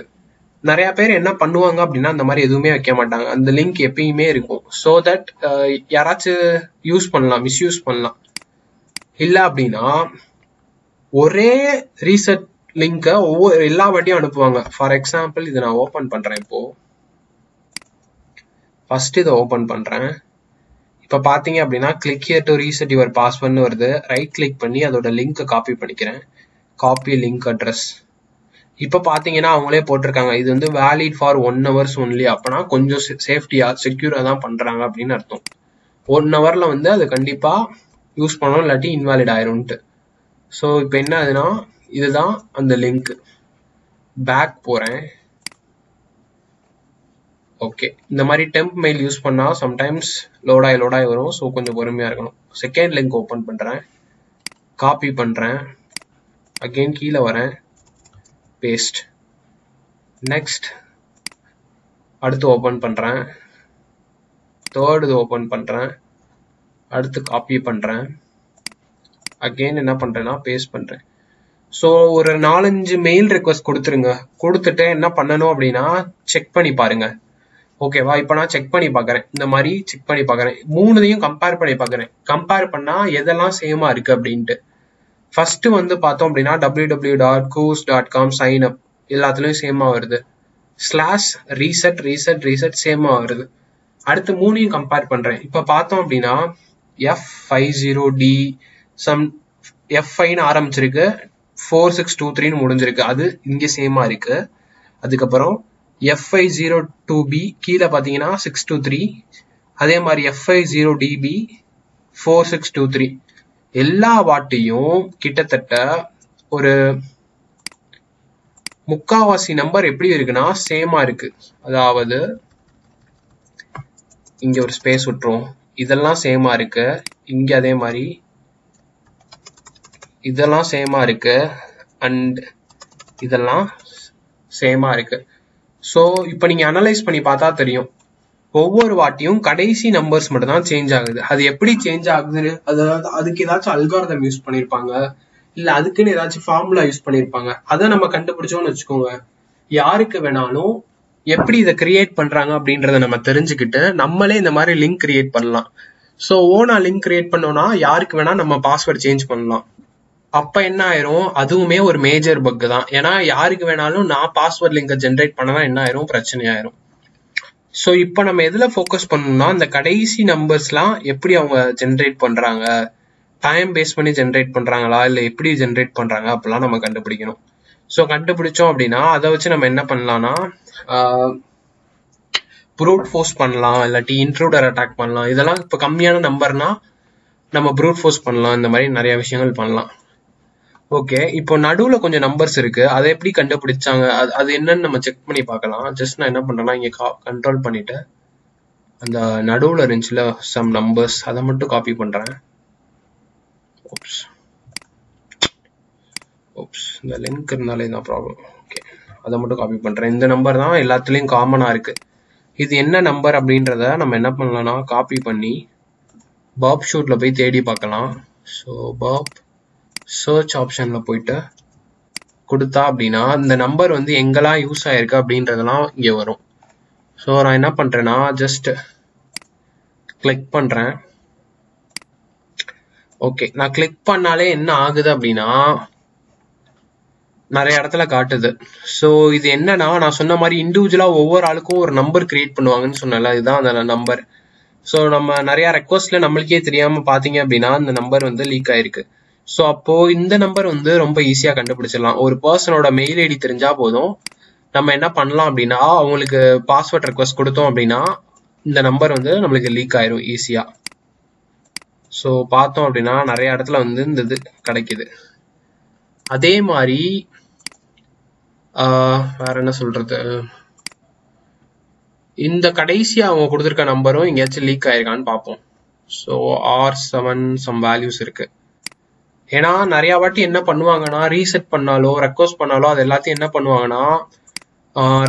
நிறைய பேர் என்ன பண்ணுவாங்க அப்படின்னா அந்த மாதிரி எதுவுமே வைக்க மாட்டாங்க, அந்த லிங்க் எப்பயுமே இருக்கும். ஸோ தட் யாராச்சும் யூஸ் பண்ணலாம், மிஸ்யூஸ் பண்ணலாம். இல்லை அப்படின்னா ஒரே ரீசெட் லிங்கை எல்லா வாட்டியும் அனுப்புவாங்க. ஃபார் எக்ஸாம்பிள் இதை நான் ஓபன் பண்றேன். இப்போ ஃபர்ஸ்ட் இதை ஓபன் பண்றேன். இப்போ பார்த்தீங்க அப்படின்னா click here to reset your பாஸ்வேர்ட்னு வருது. ரைட் கிளிக் பண்ணி அதோட லிங்க்கை காப்பி பண்ணிக்கிறேன். Copy link address. இப்போ பார்த்தீங்கன்னா அவங்களே போட்டிருக்காங்க இது வந்து வேலிட் ஃபார் 1 hours ஒன்லி. அப்போனா கொஞ்சம் சேஃப்டியாக செக்யூராக தான் பண்ணுறாங்க அப்படின்னு அர்த்தம். 1 hourல வந்து அது கண்டிப்பாக யூஸ் பண்ணணும், இல்லாட்டி இன்வாலிட் ஆயிரும்ட்டு. ஸோ இப்போ என்ன ஆகுதுன்னா இதுதான் அந்த லிங்க். பேக் போகிறேன். ஓகே, இந்த மாதிரி டெம்ப் மெயில் யூஸ் பண்ணால் சம்டைம்ஸ் லோடாகி வரும். ஸோ கொஞ்சம் பொறுமையாக இருக்கணும். செகண்ட் லிங்க் ஓப்பன் பண்ணுறேன். காப்பி பண்ணுறேன். அகெயின் கீழே வரேன். பேஸ்ட். நெக்ஸ்ட் அடுத்து ஓப்பன் பண்ணுறேன். தேர்ட் இது ஓப்பன் பண்ணுறேன். அடுத்து காப்பி பண்ணுறேன். அகெயின் என்ன பண்ணுறேன்னா பேஸ்ட் பண்ணுறேன். ஸோ ஒரு 4-5 மெயில் ரெக்வஸ்ட் கொடுத்துருங்க. கொடுத்துட்டு என்ன பண்ணணும் அப்படின்னா செக் பண்ணி பாருங்க. ஓகேவா? இப்போ நான் செக் பண்ணி பார்க்குறேன். இந்த மாதிரி செக் பண்ணி பார்க்குறேன். 3தையும் கம்பேர் பண்ணி பார்க்குறேன். கம்பேர் பண்ணால் எதெல்லாம் சேமாக இருக்குது அப்படின்ட்டு. ஃபஸ்ட்டு வந்து பார்த்தோம் அப்படின்னா www.coos.com சைன் அப் எல்லாத்துலேயும் சேமாக வருது. /reset சேமாக வருது. அடுத்து 3யும் கம்பேர் பண்ணுறேன். இப்போ பார்த்தோம் அப்படின்னா F50D சம் F5ன்னு ஆரம்பிச்சிருக்கு, 4623ன்னு முடிஞ்சிருக்கு. அது இங்கே சேமாக இருக்கு. அதுக்கப்புறம் F502B கீழே பார்த்தீங்கன்னா 623. அதே மாதிரி F50DB 4623. எல்லா வாட்டியும் கிட்டத்தட்ட ஒரு 3/4 நம்பர் எப்படி இருக்குன்னா சேமா இருக்கு. அதாவது இங்க ஒரு ஸ்பேஸ் விட்டுரும். இதெல்லாம் சேமா இருக்கு. இங்க அதே மாதிரி இதெல்லாம் சேமா இருக்கு. அண்ட் இதெல்லாம் சேமா இருக்கு. ஸோ இப்போ நீங்க அனலைஸ் பண்ணி பார்த்தா தெரியும், ஒவ்வொரு வாட்டியும் கடைசி நம்பர்ஸ் மட்டும் தான் சேஞ்ச் ஆகுது. அது எப்படி சேஞ்ச் ஆகுதுன்னு அதாவது அதுக்கு ஏதாச்சும் அல்காரிதம் யூஸ் பண்ணியிருப்பாங்க, இல்ல அதுக்குன்னு ஏதாச்சும் ஃபார்முலா யூஸ் பண்ணியிருப்பாங்க. அதை நம்ம கண்டுபிடிச்சோம்னு வச்சுக்கோங்க, யாருக்கு வேணாலும் எப்படி இதை கிரியேட் பண்றாங்க அப்படின்றத நம்ம தெரிஞ்சுக்கிட்டு நம்மளே இந்த மாதிரி லிங்க் கிரியேட் பண்ணலாம். ஸோ ஓனா லிங்க் கிரியேட் பண்ணோம்னா யாருக்கு வேணா நம்ம பாஸ்வேர்ட் சேஞ்ச் பண்ணலாம். அப்ப என்ன ஆயிரும், அதுவுமே ஒரு மேஜர் பக் தான். ஏன்னா யாருக்கு வேணாலும் நான் பாஸ்வேர்ட் லிங்கை ஜென்ரேட் பண்ணனா என்ன ஆயிரும், பிரச்சனை ஆயிரும். ஸோ இப்போ நம்ம எதுல ஃபோக்கஸ் பண்ணணும்னா இந்த கடைசி நம்பர்ஸ்லாம் எப்படி அவங்க ஜென்ரேட் பண்றாங்க, டைம் பேஸ் பண்ணி ஜென்ரேட் பண்றாங்களா இல்லை எப்படி ஜென்ரேட் பண்றாங்க அப்படிலாம் நம்ம கண்டுபிடிக்கணும். ஸோ கண்டுபிடிச்சோம் அப்படின்னா அதை வச்சு நம்ம என்ன பண்ணலாம்னா ப்ரூட் ஃபோர்ஸ் பண்ணலாம், இல்லாட்டி இன்ட்ரூடர் அட்டாக் பண்ணலாம். இதெல்லாம் இப்போ கம்மியான நம்பர்னா நம்ம ப்ரூட் ஃபோர்ஸ் பண்ணலாம். இந்த மாதிரி நிறைய விஷயங்கள் பண்ணலாம். ஓகே, இப்போ நடுவில் கொஞ்சம் நம்பர்ஸ் இருக்கு. அதை எப்படி கண்டுபிடிச்சாங்க அது என்னன்னு நம்ம செக் பண்ணி பார்க்கலாம். ஜஸ்ட் நான் என்ன பண்றேன்னா இங்கே கண்ட்ரோல் பண்ணிட்டு அந்த நடுவில் இருந்துச்சுல சம் நம்பர்ஸ் அதை மட்டும் காப்பி பண்றேன். இந்த லிங்க் இருந்தாலே தான் ப்ராப்ளம். ஓகே, அதை மட்டும் காப்பி பண்றேன். இந்த நம்பர் தான் எல்லாத்துலேயும் காமனா இருக்கு. இது என்ன நம்பர் அப்படின்றத நம்ம என்ன பண்ணலாம்னா காப்பி பண்ணி பாப் ஷூட்ல போய் தேடி பார்க்கலாம். ஸோ பாப் சர்ச் ஆப்ஷன்ல போயிட்டு கொடுத்தா அப்படின்னா இந்த நம்பர் வந்து எங்கெல்லாம் யூஸ் ஆயிருக்கு அப்படின்றதெல்லாம் இங்கே வரும். ஸோ நான் என்ன பண்றேன்னா ஜஸ்ட் கிளிக் பண்றேன். ஓகே, நான் கிளிக் பண்ணாலே என்ன ஆகுது அப்படின்னா நிறைய இடத்துல காட்டுது. ஸோ இது என்னன்னா நான் சொன்ன மாதிரி இண்டிவிஜுவலா ஒவ்வொரு ஆளுக்கும் ஒரு நம்பர் கிரியேட் பண்ணுவாங்கன்னு சொன்னல, இதுதான் அந்த நம்பர். ஸோ நம்ம நிறைய ரெக்வஸ்ட்ல நம்மளுக்கே தெரியாம பாத்தீங்க அப்படின்னா இந்த நம்பர் வந்து லீக் ஆயிருக்கு. ஸோ அப்போ இந்த நம்பர் வந்து ரொம்ப ஈஸியா கண்டுபிடிச்சிடலாம். ஒரு பர்சனோட மெயில் ஐடி தெரிஞ்சா போதும், நம்ம என்ன பண்ணலாம் அப்படின்னா அவங்களுக்கு பாஸ்வேர்ட் ரெக்வஸ்ட் கொடுத்தோம் அப்படின்னா இந்த நம்பர் வந்து நம்மளுக்கு லீக் ஆயிரும் ஈஸியா. ஸோ பார்த்தோம் அப்படின்னா நிறைய இடத்துல வந்து இந்த இது கிடைக்குது. அதே மாதிரி வேற என்ன சொல்றது, இந்த கடைசியா அவங்க கொடுத்துருக்க நம்பரும் எங்கேயாச்சும் லீக் ஆயிருக்கான்னு பார்ப்போம். ஸோ R7 சம் வேல்யூஸ் இருக்கு. ஏன்னா நிறைய வாட்டி என்ன பண்ணுவாங்கன்னா ரீசெட் பண்ணாலோ ரெக்வஸ்ட் பண்ணாலோ அது எல்லாத்தையும் என்ன பண்ணுவாங்கன்னா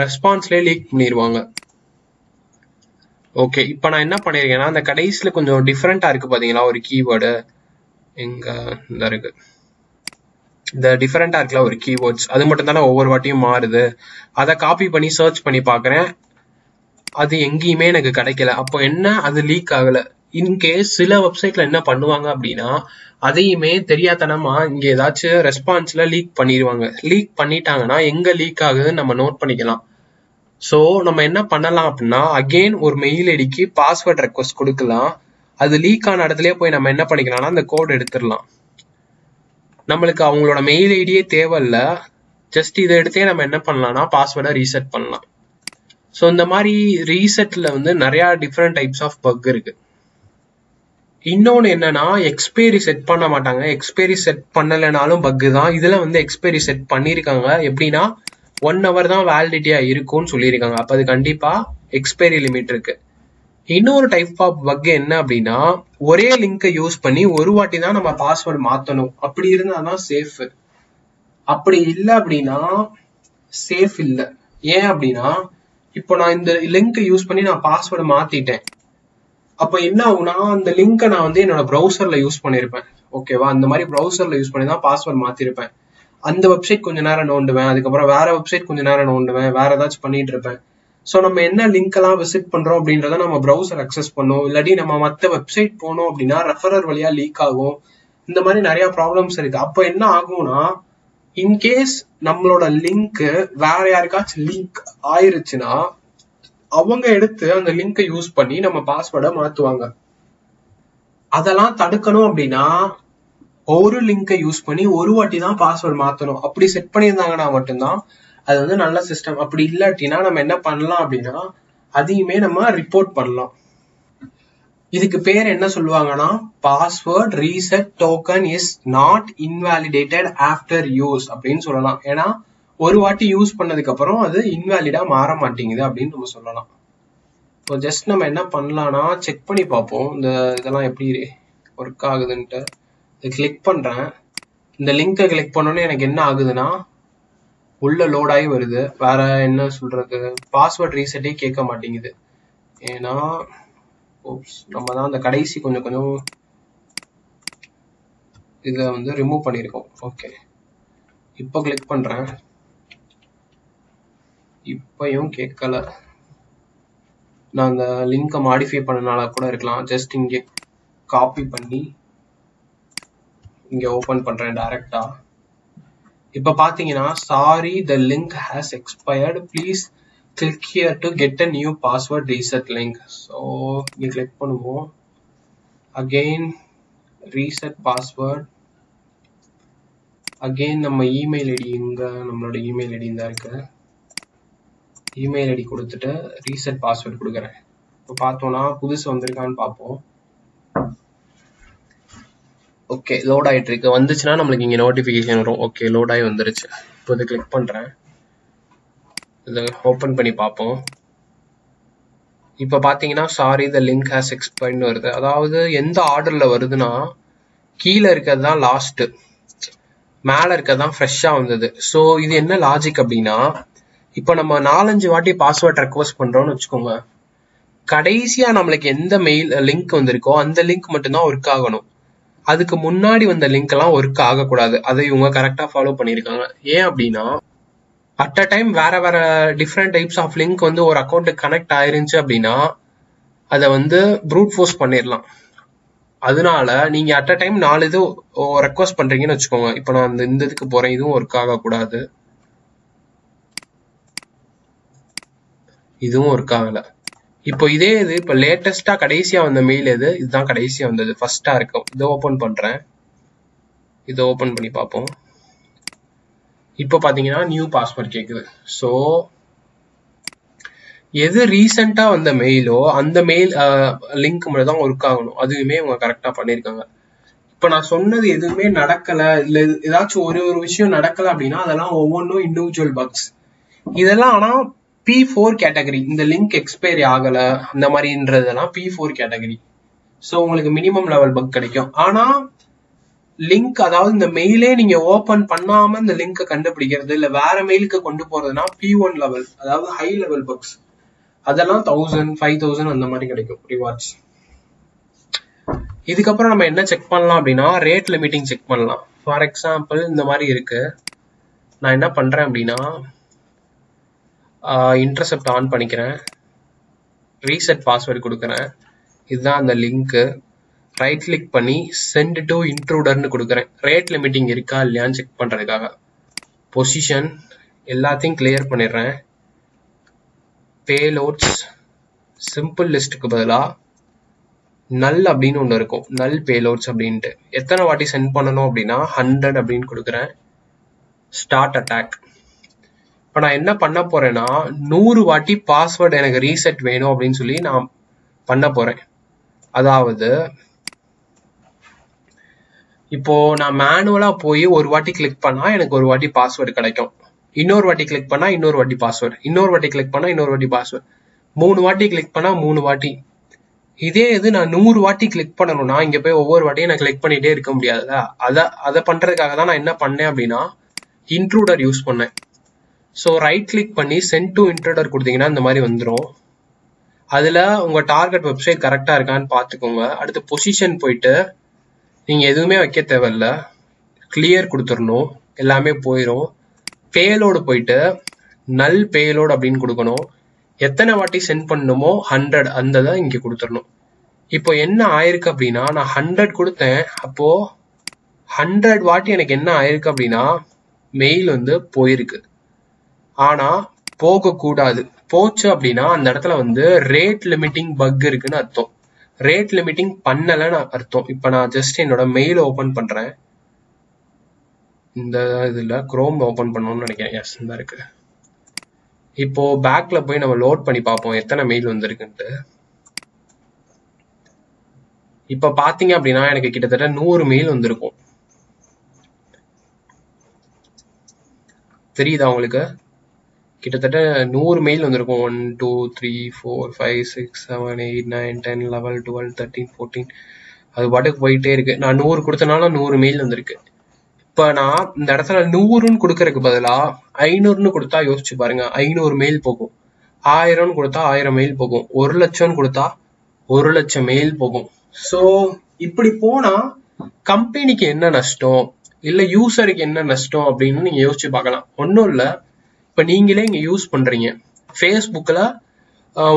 ரெஸ்பான்ஸ்லேயே லீக் பண்ணிடுவாங்க. ஓகே, இப்போ நான் என்ன பண்ணிருக்கேன்னா அந்த கடைசியில் கொஞ்சம் டிஃப்ரெண்டா இருக்கு பாத்தீங்களா, ஒரு கீவேர்டு எங்க இந்த இருக்கு, இந்த டிஃப்ரெண்டா இருக்குல்ல ஒரு கீவேர்ட்ஸ், அது மட்டும் தானே ஒவ்வொரு வாட்டியும் மாறுது. அதை காப்பி பண்ணி சர்ச் பண்ணி பார்க்குறேன், அது எங்கேயுமே எனக்கு கிடைக்கல. அப்போ என்ன, அது லீக் ஆகல. இன்கேஸ் சில வெப்சைட்ல என்ன பண்ணுவாங்க அப்படின்னா அதையுமே தெரியாதனமா இங்க ஏதாச்சும் ரெஸ்பான்ஸ்ல லீக் பண்ணிடுவாங்க. லீக் பண்ணிட்டாங்கன்னா எங்க லீக் ஆகுதுன்னு நம்ம நோட் பண்ணிக்கலாம். ஸோ நம்ம என்ன பண்ணலாம் அப்படின்னா அகெயின் ஒரு மெயில் ஐடிக்கு பாஸ்வேர்ட் ரெக்வஸ்ட் கொடுக்கலாம். அது லீக் ஆன இடத்துலயே போய் நம்ம என்ன பண்ணிக்கலாம்னா அந்த கோட் எடுத்துடலாம். நம்மளுக்கு அவங்களோட மெயில் ஐடியே தேவையில்ல, ஜஸ்ட் இதை எடுத்தே நம்ம என்ன பண்ணலாம்னா பாஸ்வேர்டை ரீசெட் பண்ணலாம். ஸோ இந்த மாதிரி ரீசெட்ல வந்து நிறைய டிஃப்ரெண்ட் டைப்ஸ் ஆஃப் பக் இருக்கு. இன்னொன்று என்னன்னா எக்ஸ்பைரி செட் பண்ண மாட்டாங்க. எக்ஸ்பைரி செட் பண்ணலைனாலும் பக்கு தான். இதுல வந்து எக்ஸ்பைரி செட் பண்ணியிருக்காங்க. எப்படின்னா 1 hour தான் வேலிடிட்டியா இருக்கும்னு சொல்லியிருக்காங்க. அப்போ அது கண்டிப்பா எக்ஸ்பைரி லிமிட் இருக்கு. இன்னொரு டைப் ஆஃப் பக் என்ன அப்படின்னா ஒரே லிங்கை யூஸ் பண்ணி ஒரு வாட்டி தான் நம்ம பாஸ்வேர்டு மாத்தணும். அப்படி இருந்தாதான் சேஃப். அப்படி இல்லை அப்படின்னா சேஃப் இல்லை. ஏன் அப்படின்னா இப்போ நான் இந்த லிங்கை யூஸ் பண்ணி நான் பாஸ்வேர்டு மாத்திட்டேன். அப்போ என்ன ஆகும்னா அந்த லிங்கை நான் வந்து என்னோட ப்ரௌசர்ல யூஸ் பண்ணிருப்பேன். ஓகேவா, அந்த மாதிரி ப்ரௌசர்ல யூஸ் பண்ணி தான் பாஸ்வேர்டு மாத்திருப்பேன். அந்த வெப்சைட் கொஞ்ச நேரம் நோண்டுவேன், அதுக்கப்புறம் வேற வெப்சைட் கொஞ்ச நேரம் நோண்டுவேன், வேற ஏதாச்சும் பண்ணிட்டு இருப்பேன். ஸோ நம்ம என்ன லிங்க் எல்லாம் விசிட் பண்றோம் அப்படின்றத நம்ம ப்ரௌசர் அக்சஸ் பண்ணும். இல்லாட்டி நம்ம மற்ற வெப்சைட் போனோம் அப்படின்னா ரெஃபரர் வழியா லீக் ஆகும். இந்த மாதிரி நிறைய ப்ராப்ளம்ஸ் இருக்கு. அப்போ என்ன ஆகும்னா இன்கேஸ் நம்மளோட லிங்க் வேற யாருக்காச்சும் லீக் ஆயிருச்சுன்னா அவங்க எடுத்து அந்த லிங்கை யூஸ் பண்ணி நம்ம பாஸ்வேர்டை மாத்துவாங்க. அதெல்லாம் தடுக்கணும் அப்படின்னா ஒரு லிங்கை யூஸ் பண்ணி ஒரு வாட்டி தான் பாஸ்வேர்டு மாத்தணும். அப்படி செட் பண்ணியிருந்தாங்கன்னா மட்டும்தான் அது வந்து நல்ல சிஸ்டம். அப்படி இல்லாட்டினா நம்ம என்ன பண்ணலாம் அப்படின்னா அதையுமே நம்ம ரிப்போர்ட் பண்ணலாம். இதுக்கு பேர் என்ன சொல்லுவாங்கன்னா password reset token is not invalidated after use அப்படின்னு சொல்லலாம். ஏன்னா ஒரு வாட்டி யூஸ் பண்ணதுக்கு அப்புறம் அது இன்வாலிடா மாற மாட்டேங்குது அப்படின்னு நம்ம சொல்லலாம். இப்போ ஜஸ்ட் நம்ம என்ன பண்ணலாம்னா செக் பண்ணி பார்ப்போம் இந்த இதெல்லாம் எப்படி ஒர்க் ஆகுதுன்ட்டு. கிளிக் பண்றேன். இந்த லிங்கை கிளிக் பண்ணோன்னே எனக்கு என்ன ஆகுதுன்னா உள்ள லோட் ஆகி வருது. வேற என்ன சொல்றது, பாஸ்வேர்ட் ரீசெட்டே கேட்க மாட்டேங்குது. ஏன்னா நம்ம தான் அந்த கடைசி கொஞ்சம் கொஞ்சம் இதை வந்து ரிமூவ் பண்ணியிருக்கோம். ஓகே, இப்போ கிளிக் பண்றேன். இப்பயும் கேட்கல. நான் அந்த லிங்கை மாடிஃபை பண்ணனால கூட இருக்கலாம். ஜஸ்ட் இங்கே காப்பி பண்ணி இங்க ஓபன் பண்றேன் டைரக்டா. இப்ப பாத்தீங்கன்னா sorry the link has expired, please click here to get a new password reset link. So இங்க கிளிக் பண்ணுவோம். Again reset password. அகெயின் நம்ம இமெயில் ஐடி, இங்க நம்மளோட இமெயில் ஐடி தான் இருக்கு. இமெயில் ஐடி கொடுத்துட்டு ரீசெட் பாஸ்வேர்ட் கொடுக்குறேன். இப்போ பார்த்தோம்னா புதுசு வந்திருக்கான்னு பார்ப்போம். ஓகே, லோட் ஆகிட்டு இருக்கு. வந்துச்சுன்னா நம்மளுக்கு இங்கே நோட்டிஃபிகேஷன் வரும். ஓகே, லோட் ஆகி வந்துருச்சு. இப்போ இதை கிளிக் பண்ணுறேன். இதை ஓப்பன் பண்ணி பார்ப்போம். இப்போ பார்த்தீங்கன்னா சாரி த லிங்க் ஹேஸ் எக்ஸ்பயர்ட்னு வருது. அதாவது எந்த ஆர்டரில் வருதுன்னா கீழே இருக்கிறது தான் லாஸ்ட்டு, மேலே இருக்கிறது தான் ஃப்ரெஷ்ஷாக வந்தது. ஸோ இது என்ன லாஜிக் அப்படின்னா இப்போ நம்ம 4-5 வாட்டி பாஸ்வேர்ட் ரெக்வஸ்ட் பண்ணுறோம்னு வச்சுக்கோங்க. கடைசியாக நம்மளுக்கு எந்த மெயில் லிங்க் வந்திருக்கோ அந்த லிங்க் மட்டும்தான் ஒர்க் ஆகணும். அதுக்கு முன்னாடி வந்த லிங்க் எல்லாம் ஒர்க் ஆகக்கூடாது. அதை இவங்க கரெக்டா ஃபாலோ பண்ணியிருக்காங்க. ஏன் அப்படின்னா அட் அ டைம் வேற வேற டிஃப்ரெண்ட் டைப்ஸ் ஆஃப் லிங்க் வந்து ஒரு அக்கௌண்ட்டுக்கு கனெக்ட் ஆயிருந்துச்சு அப்படின்னா அதை வந்து ப்ரூட் ஃபோர்ஸ் பண்ணிடலாம். அதனால நீங்க அட் அ டைம் 4 இது ரெக்வஸ்ட் பண்றீங்கன்னு வச்சுக்கோங்க. இப்போ நான் இந்த இதுக்கு போறேன், இதுவும் ஒர்க் ஆகக்கூடாது, இதுவும் ஒர்க் ஆகல. இப்போ இதே இது இப்போ லேட்டஸ்டா கடைசியா வந்த மெயில் எது, இதுதான் கடைசியா வந்தது, ஃபர்ஸ்டா இருக்கும். இதை ஓபன் பண்றேன். இதை ஓபன் பண்ணி பார்ப்போம். இப்போ பாத்தீங்கன்னா நியூ பாஸ்வேர்ட் கேக்குது. ஸோ எது ரீசெண்டா வந்த மெயிலோ அந்த மெயில் லிங்க் மட்டும் தான் ஒர்க் ஆகணும். அதுவுமே அவங்க கரெக்டா பண்ணிருக்காங்க. இப்போ நான் சொன்னது எதுவுமே நடக்கல, இல்ல ஏதாச்சும் ஒரு விஷயம் நடக்கல அப்படின்னா அதெல்லாம் ஒவ்வொன்றும் இண்டிவிஜுவல் பக்ஸ். இதெல்லாம் ஆனா P4 கேட்டகரி. இந்த லிங்க் எக்ஸ்பைரி ஆகல அந்த மாதிரின்றதெல்லாம் P4 கேட்டகரி. ஸோ உங்களுக்கு மினிமம் லெவல் பக் கிடைக்கும். ஆனா லிங்க், அதாவது இந்த மெயிலே நீங்க ஓபன் பண்ணாம இந்த லிங்கை கண்டுபிடிக்கிறது இல்ல வேற மெயிலுக்கு கொண்டு போறதுன்னா P1 லெவல், அதாவது ஹை லெவல் பக்ஸ். அதெல்லாம் 1000, 5000 அந்த மாதிரி கிடைக்கும் ரிவார்ட்ஸ். இதுக்கப்புறம் நம்ம என்ன செக் பண்ணலாம் அப்படின்னா ரேட் லிமிட்டிங் செக் பண்ணலாம். ஃபார் எக்ஸாம்பிள் இந்த மாதிரி இருக்கு. நான் என்ன பண்றேன் அப்படின்னா இன்டர்செப்ட் ஆன் பண்ணிக்கிறேன், ரீசெட் பாஸ்வேர்டு கொடுக்குறேன். இதுதான் அந்த லிங்க்கு. ரைட் கிளிக் பண்ணி சென்ட் டு இன்ட்ரூடர்னு கொடுக்குறேன். ரேட் லிமிட்டிங் இருக்கா இல்லையான்னு செக் பண்றதுக்காக. பொசிஷன் எல்லாத்தையும் கிளியர் பண்ணிடுறேன். பேலோட்ஸ் சிம்பிள் லிஸ்ட்டுக்கு பதிலாக நல் அப்படின்னு ஒன்று இருக்கும், நல் பேலோட்ஸ் அப்படின்ட்டு. எத்தனை வாட்டி சென்ட் பண்ணணும் அப்படின்னா 100 அப்படின்னு கொடுக்குறேன். Start attack. இப்போ நான் என்ன பண்ண போறேன்னா 100 வாட்டி பாஸ்வேர்டு எனக்கு ரீசெட் வேணும் அப்படின்னு சொல்லி நான் பண்ண போறேன். அதாவது இப்போ நான் மேனுவலா போய் ஒரு வாட்டி கிளிக் பண்ணா எனக்கு ஒரு வாட்டி பாஸ்வேர்டு கிடைக்கும், இன்னொரு வாட்டி கிளிக் பண்ணா இன்னொரு வாட்டி பாஸ்வேர்டு, இன்னொரு வாட்டி கிளிக் பண்ணா இன்னொரு வாட்டி பாஸ்வேர்டு, 3 வாட்டி கிளிக் பண்ணா 3 வாட்டி. இதே இது நான் 100 வாட்டி கிளிக் பண்ணணும்னா இங்க போய் ஒவ்வொரு வாட்டியும் நான் கிளிக் பண்ணிட்டே இருக்க முடியாதுல்ல. அதை பண்றதுக்காக தான் நான் என்ன பண்ணேன் அப்படின்னா இன்ட்ரூடர் யூஸ் பண்ணேன். ஸோ ரைட் கிளிக் பண்ணி சென்ட் டு இன்ட்ரூடர் கொடுத்தீங்கன்னா இந்த மாதிரி வந்துடும். அதுல உங்க டார்கெட் வெப்சைட் கரெக்டா இருக்கான்னு பாத்துக்கோங்க. அடுத்து பொசிஷன் போயிட்டு நீங்க எதுவுமே வைக்க தேவையில்ல, கிளியர் கொடுத்துடணும், எல்லாமே போயிடும். பேலோடு போயிட்டு நல் பேலோடு அப்படின்னு கொடுக்கணும். எத்தனை வாட்டி சென்ட் பண்ணணுமோ 100 அந்த தான் இங்க கொடுத்துடணும். இப்போ என்ன ஆயிருக்கு அப்படின்னா நான் 100 கொடுத்தேன், அப்போ 100 வாட்டி எனக்கு என்ன ஆயிருக்கு அப்படின்னா மெயில் வந்து போயிருக்கு. ஆனா போகக்கூடாது. போச்சு அப்படின்னா அந்த இடத்துல வந்து ரேட் லிமிட்டிங் பக் இருக்குன்னு அர்த்தம். ரேட் லிமிட்டிங் பண்ணலன்னு அர்த்தம். இப்ப நான் ஜஸ்ட் என்னோட மெயில் ஓபன் பண்றேன். இந்த இதுல குரோம் ஓபன் பண்ணணும்னு நினைக்கிறேன். எஸ், இந்த இருக்கு. இப்போ பேக்ல போய் நம்ம லோட் பண்ணி பார்ப்போம் எத்தனை மெயில் வந்திருக்குன்ட்டு. இப்ப பாத்தீங்க அப்படின்னா எனக்கு கிட்டத்தட்ட 100 மெயில் வந்திருக்கும். தெரியுதா உங்களுக்கு? கிட்டத்தட்ட 100 மெயில் வந்திருக்கும். 1 2 3 4 5 6 7 8 9 10 11 12 13 14 அது பாட்டுக்கு போயிட்டே இருக்கு. நான் 100 கொடுத்தனால 100 மெயில் வந்திருக்கு. இப்ப நான் இந்த இடத்துல 100ன்னு கொடுக்கறதுக்கு பதிலா 500ன்னு கொடுத்தா யோசிச்சு பாருங்க, 500 மெயில் போகும். 1000ன்னு கொடுத்தா 1000 மெயில் போகும். 1 லட்சம்னு கொடுத்தா 1 லட்சம் மெயில் போகும். ஸோ இப்படி போனா கம்பெனிக்கு என்ன நஷ்டம், இல்ல யூசருக்கு என்ன நஷ்டம் அப்படின்னு நீங்க யோசிச்சு பார்க்கலாம். ஒன்றும் இல்லை, இப்போ நீங்களே இங்கே யூஸ் பண்ணுறீங்க, ஃபேஸ்புக்கில்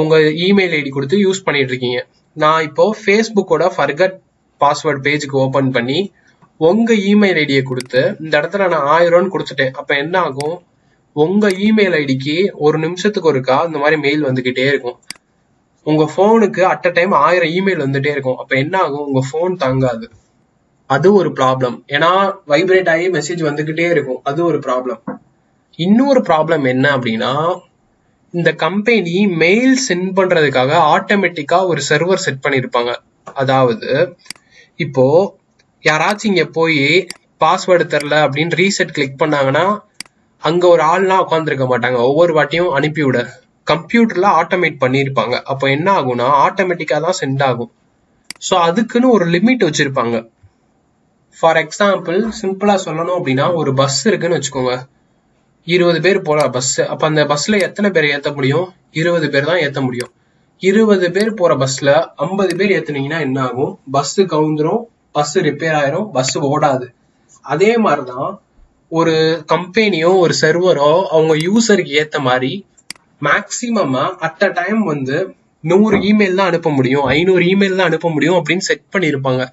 உங்கள் இமெயில் ஐடி கொடுத்து யூஸ் பண்ணிட்டு இருக்கீங்க. நான் இப்போ ஃபேஸ்புக்கோட ஃபர்கட் பாஸ்வேர்ட் பேஜுக்கு ஓப்பன் பண்ணி உங்கள் இமெயில் ஐடியை கொடுத்து இந்த இடத்துல நான் 1000 கொடுத்துட்டேன். அப்போ என்ன ஆகும், உங்கள் இமெயில் ஐடிக்கு ஒரு நிமிஷத்துக்கு ஒருக்கா இந்த மாதிரி மெயில் வந்துக்கிட்டே இருக்கும். உங்கள் ஃபோனுக்கு அட் அ டைம் 1000 இமெயில் வந்துட்டே இருக்கும். அப்போ என்ன ஆகும், உங்கள் ஃபோன் தாங்காது. அது ஒரு ப்ராப்ளம். ஏன்னா வைப்ரேட் ஆகி மெசேஜ் வந்துக்கிட்டே இருக்கும். அது ஒரு ப்ராப்ளம். இன்னொரு ப்ராப்ளம் என்ன அப்படின்னா இந்த கம்பெனி மெயில் சென்ட் பண்றதுக்காக ஆட்டோமேட்டிக்கா ஒரு சர்வர் செட் பண்ணியிருப்பாங்க. அதாவது இப்போ யாராச்சும் இங்க போய் பாஸ்வேர்டு தெரில அப்படின்னு ரீசெட் கிளிக் பண்ணாங்கன்னா அங்க ஒரு ஆள்லாம் உட்காந்துருக்க மாட்டாங்க. ஒவ்வொரு வாட்டியும் அனுப்பிவிட கம்ப்யூட்டர்ல ஆட்டோமேட் பண்ணியிருப்பாங்க. அப்போ என்ன ஆகும்னா ஆட்டோமேட்டிக்கா தான் சென்ட் ஆகும். ஸோ அதுக்குன்னு ஒரு லிமிட் வச்சிருப்பாங்க. ஃபார் எக்ஸாம்பிள் சிம்பிளா சொல்லணும் அப்படின்னா ஒரு பஸ் இருக்குன்னு வச்சுக்கோங்க, 20 பேர் போல பஸ். அப்ப அந்த பஸ்ல எத்தனை பேர் ஏத்த முடியும், 20 பேர் தான் ஏத்த முடியும். 20 பேர் போற பஸ்ல 50 பேர் ஏத்துனீங்கன்னா என்ன ஆகும், பஸ் கவுந்துரும், பஸ் ரிப்பேர் ஆயிரும், பஸ் ஓடாது. அதே மாதிரிதான் ஒரு கம்பெனியோ ஒரு சர்வரோ அவங்க யூசருக்கு ஏத்த மாதிரி மேக்சிமமா அட் அ டைம் வந்து 100 இமெயில் தான் அனுப்ப முடியும், 500 இமெயில் தான் அனுப்ப முடியும் அப்படின்னு செட் பண்ணியிருப்பாங்க.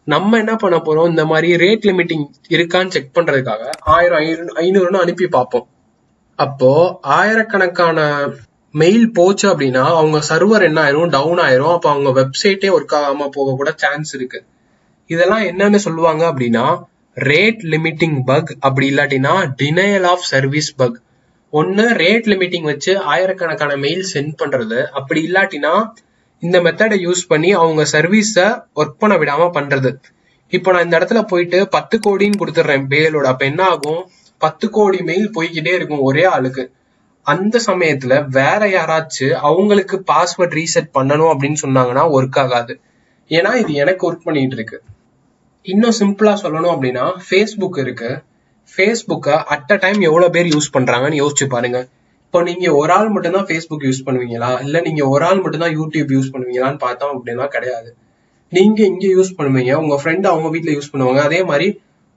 நம்ம என்ன பண்ண போறோம், இந்த மாதிரி ரேட் லிமிட்டிங் இருக்கான்னு செக் பண்றதுக்காக 1000 500ன்னு அனுப்பி பார்ப்போம். அப்போ ஆயிரக்கணக்கான மெயில் போச்சு அப்படின்னா அவங்க சர்வர் என்ன ஆயிரும், டவுன் ஆயிரும். அப்போ அவங்க வெப்சைட்டே ஒர்க் ஆகாம போக கூட சான்ஸ் இருக்கு. இதெல்லாம் என்னன்னு சொல்லுவாங்க அப்படின்னா ரேட் லிமிட்டிங் பக், அப்படி இல்லாட்டினா டினையல் ஆஃப் சர்வீஸ் பக். ஒன்னு ரேட் லிமிட்டிங் வச்சு ஆயிரக்கணக்கான மெயில் சென்ட் பண்றது, அப்படி இல்லாட்டினா இந்த மெத்தடை யூஸ் பண்ணி அவங்க சர்வீஸை ஒர்க் பண்ண விடாம பண்றது. இப்போ நான் இந்த இடத்துல போயிட்டு 10 கோடின்னு கொடுத்துட்றேன் பேலோட. அப்ப என்ன ஆகும், 10 கோடி மெயில் போய்கிட்டே இருக்கும் ஒரே ஆளுக்கு. அந்த சமயத்துல வேற யாராச்சும் அவங்களுக்கு பாஸ்வேர்ட் ரீசெட் பண்ணணும் அப்படின்னு சொன்னாங்கன்னா ஒர்க் ஆகாது. ஏன்னா இது எனக்கு ஒர்க் பண்ணிட்டு இருக்கு. இன்னும் சிம்பிளா சொல்லணும் அப்படின்னா ஃபேஸ்புக் இருக்கு. ஃபேஸ்புக்கை அட் அ டைம் எவ்வளவு பேர் யூஸ் பண்றாங்கன்னு யோசிச்சு பாருங்க. இப்போ நீங்க ஒரு ஆள் மட்டும் தான் ஃபேஸ்புக் யூஸ் பண்ணுவீங்களா, இல்ல நீங்க ஒரு ஆள் மட்டும் தான் யூடியூப் யூஸ் பண்ணுவீங்களான்னு பார்த்தோம் அப்படின்னா கிடையாது. நீங்க இங்க யூஸ் பண்ணுவீங்க, உங்க ஃப்ரெண்ட் அவங்க வீட்டுல யூஸ் பண்ணுவாங்க. அதே மாதிரி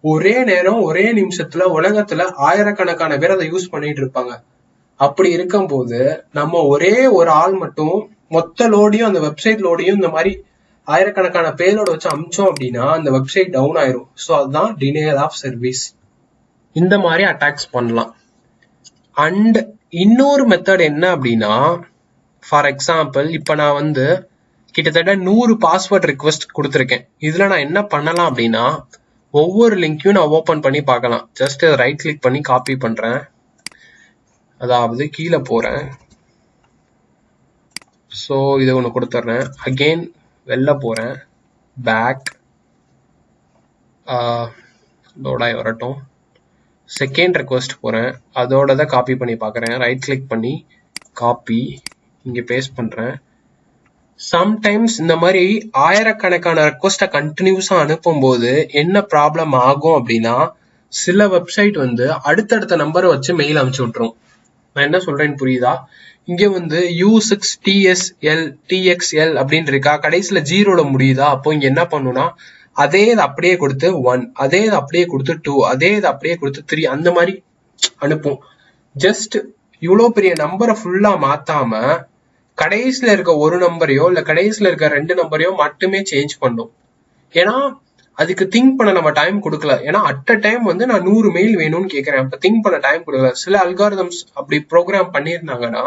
ஒரே நேரம் ஒரே நிமிஷத்துல உலகத்துல ஆயிரக்கணக்கான பேர் அதை யூஸ் பண்ணிட்டு இருப்பாங்க. அப்படி இருக்கும் போது நம்ம ஒரே ஒரு ஆள் மட்டும் மொத்த லோடையும் அந்த வெப்சைட் லோடையும் இந்த மாதிரி ஆயிரக்கணக்கான பேரோட வச்சு அமிச்சோம் அப்படின்னா அந்த வெப்சைட் டவுன் ஆயிரும். ஸோ அதுதான் டினையல் ஆஃப் சர்வீஸ். இந்த மாதிரி அட்டாக்ஸ் பண்ணலாம். அண்ட் இன்னொரு மெத்தட் என்ன அப்படின்னா, ஃபார் எக்ஸாம்பிள் இப்போ நான் வந்து கிட்டத்தட்ட 100 பாஸ்வேர்ட் ரிக்வெஸ்ட் கொடுத்துருக்கேன். இதுல நான் என்ன பண்ணலாம் அப்படின்னா ஒவ்வொரு லிங்கையும் நான் ஓபன் பண்ணி பார்க்கலாம். ஜஸ்ட் ரைட் கிளிக் பண்ணி காப்பி பண்றேன். அதாவது கீழே போறேன். ஸோ இதை ஒன்று கொடுத்துட்றேன். அகெயின் வெளில போறேன். பேக் லோடாய் வரட்டும். செகண்ட் ரெக்வஸ்ட் போறேன். அதோட தான் காப்பி பண்ணி பார்க்குறேன். ரைட் கிளிக் பண்ணி காப்பி இங்கே பேஸ்ட் பண்றேன். சம்டைம்ஸ் இந்த மாதிரி ஆயிரக்கணக்கான ரெக்வஸ்ட்டை கண்டினியூஸா அனுப்பும் போது என்ன ப்ராப்ளம் ஆகும் அப்படின்னா சில வெப்சைட் வந்து அடுத்தடுத்த நம்பரை வச்சு மெயில் அனுப்பிச்சு விட்டுரும். நான் என்ன சொல்றேன்னு புரியுதா? இங்க வந்து U6TSL அப்படின்னு இருக்கா, கடைசியில 0ல முடியுதா? அப்போ இங்க என்ன பண்ணுனா அதே இதை அப்படியே கொடுத்து 1, அதே இதை அப்படியே கொடுத்து 2, அதே இதை அப்படியே கொடுத்து 3 அந்த மாதிரி அனுப்பும். ஜஸ்ட் இவ்வளோ பெரிய நம்பரை ஃபுல்லா மாத்தாம கடைசியில இருக்க ஒரு நம்பரையோ இல்ல கடைசியில இருக்க 2 நம்பரையோ மட்டுமே சேஞ்ச் பண்ணும். ஏன்னா அதுக்கு திங்க் பண்ண நம்ம டைம் கொடுக்கல. ஏன்னா அட் அ டைம் வந்து நான் 100 மெயில் வேணும்னு கேட்கறேன். அப்ப திங்க் பண்ண டைம் கொடுக்கல. சில அல்காரிதம்ஸ் அப்படி ப்ரோக்ராம் பண்ணியிருந்தாங்கன்னா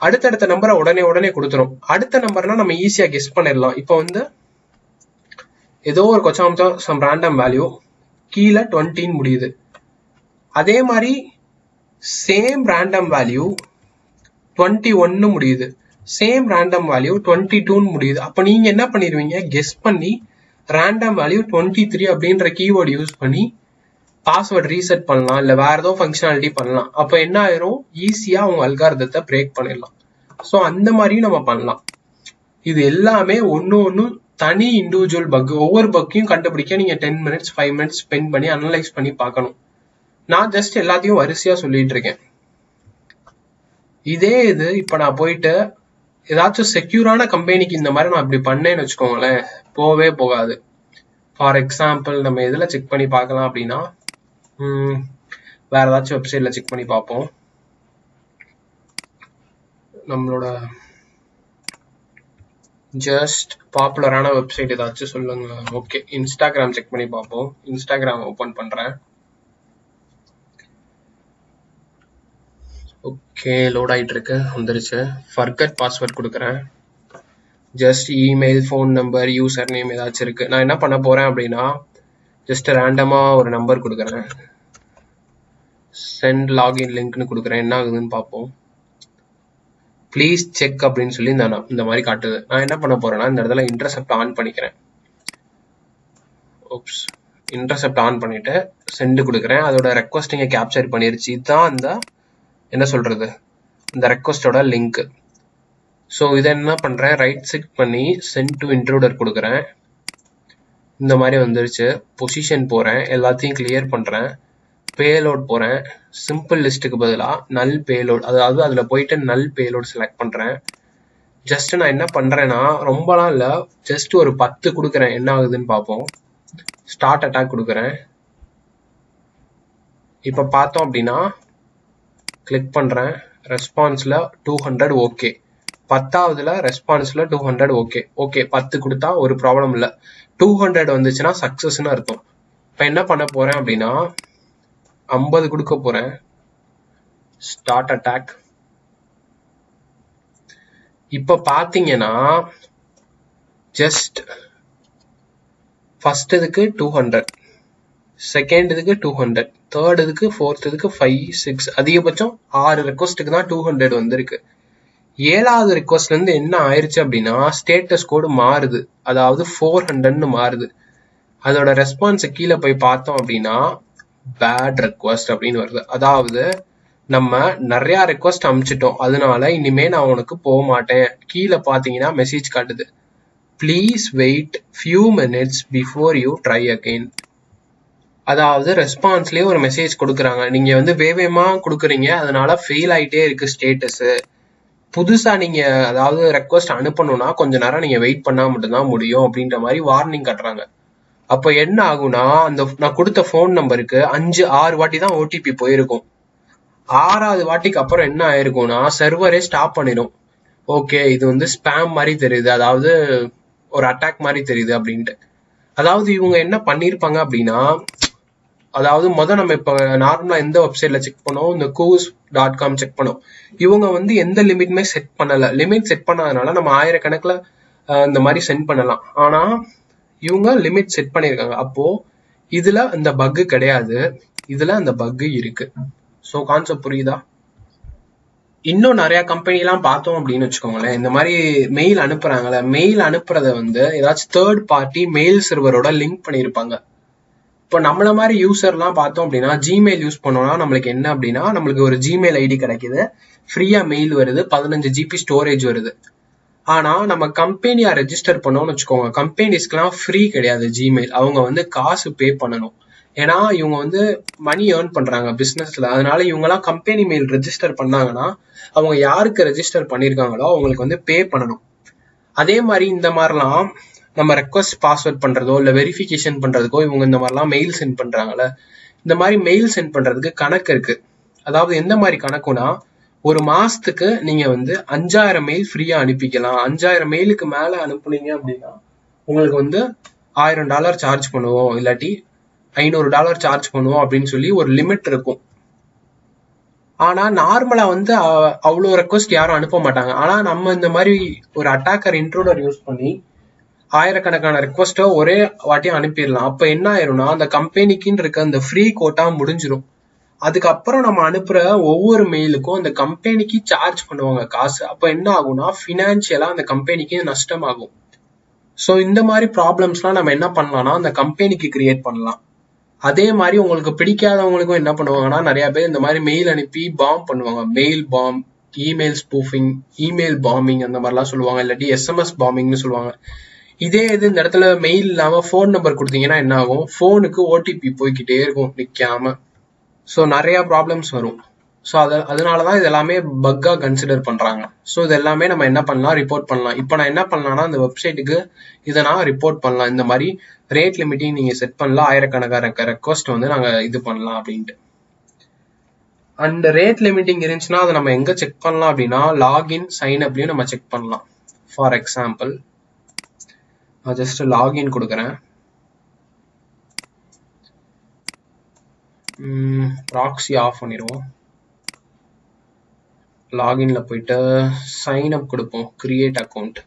அடுத்தடுத்த நம்பரை உடனே கொடுத்துரும். அடுத்த நம்பர்னா நம்ம ஈஸியா கெஸ் பண்ணிடலாம். இப்போ வந்து ஏதோ ஒரு கொச்சாம்சம் சம் ரேண்டம் வேல்யூ கீழே 20 முடியுது. அதே மாதிரி சேம் ரேண்டம் வேல்யூ 21 முடியுது. சேம் ரேண்டம் வேல்யூ 22 முடியுது. அப்ப நீங்க என்ன பண்ணிடுவீங்க? கெஸ் பண்ணி ரேண்டம் வேல்யூ 23 அப்படின்ற கீவேர்டு யூஸ் பண்ணி பாஸ்வேர்ட் ரீசெட் பண்ணலாம், இல்ல வேற ஏதோ ஃபங்க்ஷனாலிட்டி பண்ணலாம். அப்ப என்ன ஆயிரும்? ஈஸியா உங்க அல்காரிதத்தை பிரேக் பண்ணிடலாம். ஸோ அந்த மாதிரியும் நம்ம பண்ணலாம். இது எல்லாமே ஒன்னு தனி இண்டிவிஜுவல் பக். ஒவ்வொரு பக்கையும் கண்டுபிடிக்க நீங்க 10 மினிட்ஸ் 5 மினிட்ஸ் ஸ்பெண்ட் பண்ணி அனலைஸ் பண்ணி பார்க்கணும். நான் ஜஸ்ட் எல்லாத்தையும் வரிசையா சொல்லிட்டு இருக்கேன். இதே இது இப்ப நான் போயிட்டு ஏதாச்சும் செக்யூரான கம்பெனிக்கு இந்த மாதிரி நான் இப்படி பண்ணேன்னு வச்சுக்கோங்களேன், போவே போகாது. ஃபார் எக்ஸாம்பிள் நம்ம எதுல செக் பண்ணி பார்க்கலாம் அப்படின்னா வேற ஏதாச்சும் வெப்சைட்ல செக் பண்ணி பார்ப்போம். நம்மளோட ஜஸ்ட் பாப்புலரான வெப்சைட் ஏதாச்சும் சொல்லுங்க. ஓகே, இன்ஸ்டாகிராம் செக் பண்ணி பார்ப்போம். இன்ஸ்டாகிராம் ஓபன் பண்றேன். ஓகே, லோட் ஆயிட்டு இருக்கு, வந்துருச்சு. ஃபர்கட் பாஸ்வேர்ட் கொடுக்குறேன். Just email, phone number, user name ஏதாச்சும் இருக்கு. நான் என்ன பண்ண போறேன் அப்படின்னா ஜஸ்ட் ரேண்டமா ஒரு நம்பர் கொடுக்குறேன். சென்ட் லாகின் லிங்க்னு கொடுக்குறேன். என்ன ஆகுதுன்னு பார்ப்போம். ப்ளீஸ் செக் அப்படின்னு சொல்லி இந்த மாதிரி காட்டுது. நான் என்ன பண்ண போறேன்னா இந்த இடத்துல இன்டர்செப்ட் ஆன் பண்ணிக்கிறேன். இன்டர்செப்ட் ஆன் பண்ணிட்டு சென்ட் கொடுக்குறேன். அதோட ரெக்வஸ்ட் இங்க கேப்சர் பண்ணிருச்சு. இதுதான் அந்த என்ன சொல்றது இந்த ரெக்வஸ்டோட லிங்க். ஸோ இதை என்ன பண்றேன், ரைட் கிளிக் பண்ணி சென்ட் டு இன்ட்ரூடர் கொடுக்குறேன். இந்த மாதிரி வந்துருச்சு. பொசிஷன் போறேன், எல்லாத்தையும் கிளியர் பண்றேன். பேலோட் போறேன். சிம்பிள் லிஸ்ட்டுக்கு பதிலாக நல் பேலோட், அதாவது அதுல போயிட்டு நல் பேலோட் செலக்ட் பண்றேன். ஜஸ்ட் நான் என்ன பண்றேன்னா ரொம்பலாம் இல்ல, ஜஸ்ட் ஒரு 10 கொடுக்குறேன். என்ன ஆகுதுன்னு பார்ப்போம். ஸ்டார்ட் அட்டாக் கொடுக்குறேன். இப்ப பார்த்தோம் அப்படின்னா கிளிக் பண்றேன். ரெஸ்பான்ஸ்ல 200 ஓகே. 10வதுல ரெஸ்பான்ஸ்ல 200 ஓகே. ஓகே 10 கொடுத்தா ஒரு ப்ராப்ளம் இல்ல. 200 வந்துச்சுன்னா சக்சஸ்ன்னு அர்த்தம். இப்ப என்ன பண்ண போறேன் அப்படின்னா 50 கொடுக்க போறேன். Start attack. இப்ப பாத்தீங்கன்னா ஜஸ்ட் ஃபர்ஸ்ட் இதுக்கு 200, செகண்ட் இதுக்கு 200, தேர்ட் இதுக்கு, ஃபோர்த் இதுக்கு 5, 6, அதிகபட்சம் 6 ரெக்வஸ்ட்டுக்கு தான் 200 வந்திருக்கு. 7வது ரெக்வஸ்ட்ல இருந்து என்ன ஆயிருச்சு அப்படின்னா ஸ்டேட்டஸ் கோடு மாறுது, அதாவது 400ன்னு மாறுது. அதோட ரெஸ்பான்ஸ் கீழே போய் பார்த்தோம் அப்படின்னா பேட் ரெக்வஸ்ட் அப்படின்னு வருது. அதாவது நம்ம நிறைய ரெக்வஸ்ட் அனுப்பிச்சிட்டோம், அதனால இனிமே நான் உனக்கு போக மாட்டேன். கீழே பாத்தீங்கன்னா மெசேஜ் காட்டுது, please wait few minutes before you try again. அதாவது ரெஸ்பான்ஸ்லயே ஒரு மெசேஜ் கொடுக்குறாங்க, நீங்க வந்து வேகமா கொடுக்குறீங்க, அதனால ஃபெயில் ஆயிட்டே இருக்கு ஸ்டேட்டஸ். புதுசா நீங்க அதாவது ரெக்வஸ்ட் அனுப்பணும்னா கொஞ்ச நேரம் நீங்க வெயிட் பண்ணா மட்டும்தான் முடியும் அப்படின்ற மாதிரி வார்னிங் காட்டுறாங்க. அப்ப என்ன ஆகும்னா அந்த நான் கொடுத்த போன் நம்பருக்கு 5-6 வாட்டி தான் ஓடிபி போயிருக்கும். 6வது வாட்டிக்கு அப்புறம் என்ன ஆயிருக்கும்னா சர்வரே ஸ்டாப் பண்ணிடும். ஓகே இது வந்து ஸ்பேம் மாதிரி தெரியுது, அதாவது ஒரு அட்டாக் மாதிரி தெரியுது அப்படின்ட்டு. அதாவது இவங்க என்ன பண்ணிருப்பாங்க அப்படின்னா, அதாவது நம்ம இப்ப நார்மலா எந்த வெப்சைட்ல செக் பண்ணோம், இந்த coos.com செக் பண்ணோம். இவங்க வந்து எந்த லிமிட்மே செட் பண்ணல. லிமிட் செட் பண்ணாதனால நம்ம ஆயிரக்கணக்கில் இந்த மாதிரி சென்ட் பண்ணலாம். ஆனா இவங்க லிமிட் செட் பண்ணியிருக்காங்க. அப்போ இதுல இந்த பக்கு கிடையாது, இதுல அந்த பக்கு இருக்கு. ஸோ கான்செப்ட் புரியுதா? இன்னும் நிறைய கம்பெனி எல்லாம் பார்த்தோம் அப்படின்னு வச்சுக்கோங்களேன், இந்த மாதிரி மெயில் அனுப்புறாங்கல்ல, மெயில் அனுப்புறத வந்து ஏதாச்சும் தேர்ட் பார்ட்டி மெயில் சர்வரோட லிங்க் பண்ணியிருப்பாங்க. இப்போ நம்மள மாதிரி யூசர்லாம் பார்த்தோம் அப்படின்னா ஜிமெயில் யூஸ் பண்ணோம்னா நம்மளுக்கு என்ன அப்படின்னா, நம்மளுக்கு ஒரு ஜிமெயில் ஐடி கிடைக்குது, ஃப்ரீயா மெயில் வருது, 15 GB ஸ்டோரேஜ் வருது. ஆனா நம்ம கம்பெனியா ரெஜிஸ்டர் பண்ணோம்னு வச்சுக்கோங்க, கம்பெனிஸ்க்குலாம் ஃப்ரீ கிடையாது ஜிமெயில், அவங்க வந்து காசு பே பண்ணணும். ஏன்னா இவங்க வந்து மணி ஏர்ன் பண்றாங்க பிசினஸ்ல. அதனால இவங்கெல்லாம் கம்பெனி மெயில் ரெஜிஸ்டர் பண்ணாங்கன்னா அவங்க யாருக்கு ரெஜிஸ்டர் பண்ணிருக்காங்களோ அவங்களுக்கு வந்து பே பண்ணணும். அதே மாதிரி இந்த மாதிரிலாம் நம்ம ரெக்வஸ்ட் பாஸ்வேர்ட் பண்றதோ இல்ல வெரிஃபிகேஷன் பண்றதுக்கோ இவங்க இந்த மாதிரிலாம் மெயில் சென்ட் பண்றாங்கல்ல, இந்த மாதிரி மெயில் சென்ட் பண்றதுக்கு கணக்கு இருக்கு. அதாவது எந்த மாதிரி கணக்குனா, ஒரு மாசத்துக்கு நீங்க வந்து 5000 மெயில் ஃப்ரீயா அனுப்பிக்கலாம். 5000 மெயிலுக்கு மேல அனுப்புனீங்க அப்படின்னா உங்களுக்கு வந்து $1000 சார்ஜ் பண்ணுவோம், இல்லாட்டி $500 சார்ஜ் பண்ணுவோம் அப்படின்னு சொல்லி ஒரு லிமிட் இருக்கும். ஆனா நார்மலா வந்து அவ்வளோ ரெக்வஸ்ட் யாரும் அனுப்ப மாட்டாங்க. ஆனா நம்ம இந்த மாதிரி ஒரு அட்டாக்கர் இன்ட்ரூடர் யூஸ் பண்ணி ஆயிரக்கணக்கான ரெக்வஸ்ட்டை ஒரே வாட்டியும் அனுப்பிடலாம். அப்ப என்ன ஆயிரும்னா, அந்த கம்பெனிக்குன்னு இருக்க அந்த ஃப்ரீ கோட்டா முடிஞ்சிடும். அதுக்கப்புறம் நம்ம அனுப்புற ஒவ்வொரு மெயிலுக்கும் அந்த கம்பெனிக்கு சார்ஜ் பண்ணுவாங்க காசு. அப்ப என்ன ஆகும்னா, ஃபினான்சியலா அந்த கம்பெனிக்கு நஷ்டமாகும். ஸோ இந்த மாதிரி ப்ராப்ளம்ஸ்லாம் நம்ம என்ன பண்ணலாம்னா அந்த கம்பெனிக்கு கிரியேட் பண்ணலாம். அதே மாதிரி உங்களுக்கு பிடிக்காதவங்களுக்கும் என்ன பண்ணுவாங்கன்னா, நிறைய பேர் இந்த மாதிரி மெயில் அனுப்பி பாம் பண்ணுவாங்க. Mail bomb, email spoofing, email bombing அந்த மாதிரிலாம் சொல்லுவாங்க, இல்லாட்டி எஸ்எம்எஸ் பாம்பிங்னு சொல்லுவாங்க. இதே இது இந்த இடத்துல மெயில் இல்லாம ஃபோன் நம்பர் கொடுத்தீங்கன்னா என்ன ஆகும், ஃபோனுக்கு ஓடிபி போய்கிட்டே இருக்கும் நிக்காம. ஸோ நிறைய ப்ராப்ளம்ஸ் வரும். ஸோ அதனாலதான் இது எல்லாமே பக்கா கன்சிடர் பண்றாங்க. ஸோ இது எல்லாமே நம்ம என்ன பண்ணலாம், ரிப்போர்ட் பண்ணலாம். இப்போ நான் என்ன பண்ணலாம்னா, அந்த வெப்சைட்டுக்கு இதை நான் ரிப்போர்ட் பண்ணலாம். இந்த மாதிரி ரேட் லிமிட்டிங் நீங்க செட் பண்ணலாம், ஆயிரக்கணக்கான ரெக்வஸ்ட் வந்து நாங்க இது பண்ணலாம் அப்படின்ட்டு. அண்ட் ரேட் லிமிட்டிங் இருந்துச்சுன்னா அதை நம்ம எங்க செக் பண்ணலாம் அப்படின்னா, லாகின் சைன் அப்லயும் நம்ம செக் பண்ணலாம். ஃபார் எக்ஸாம்பிள் நான் ஜஸ்ட் லாகின் கொடுக்குறேன். ப்ராக்ஸி ஆஃப் பண்ணிடுவோம். லாகின்ல போயிட்டு சைன் அப் கொடுப்போம், கிரியேட் அக்கௌண்ட்.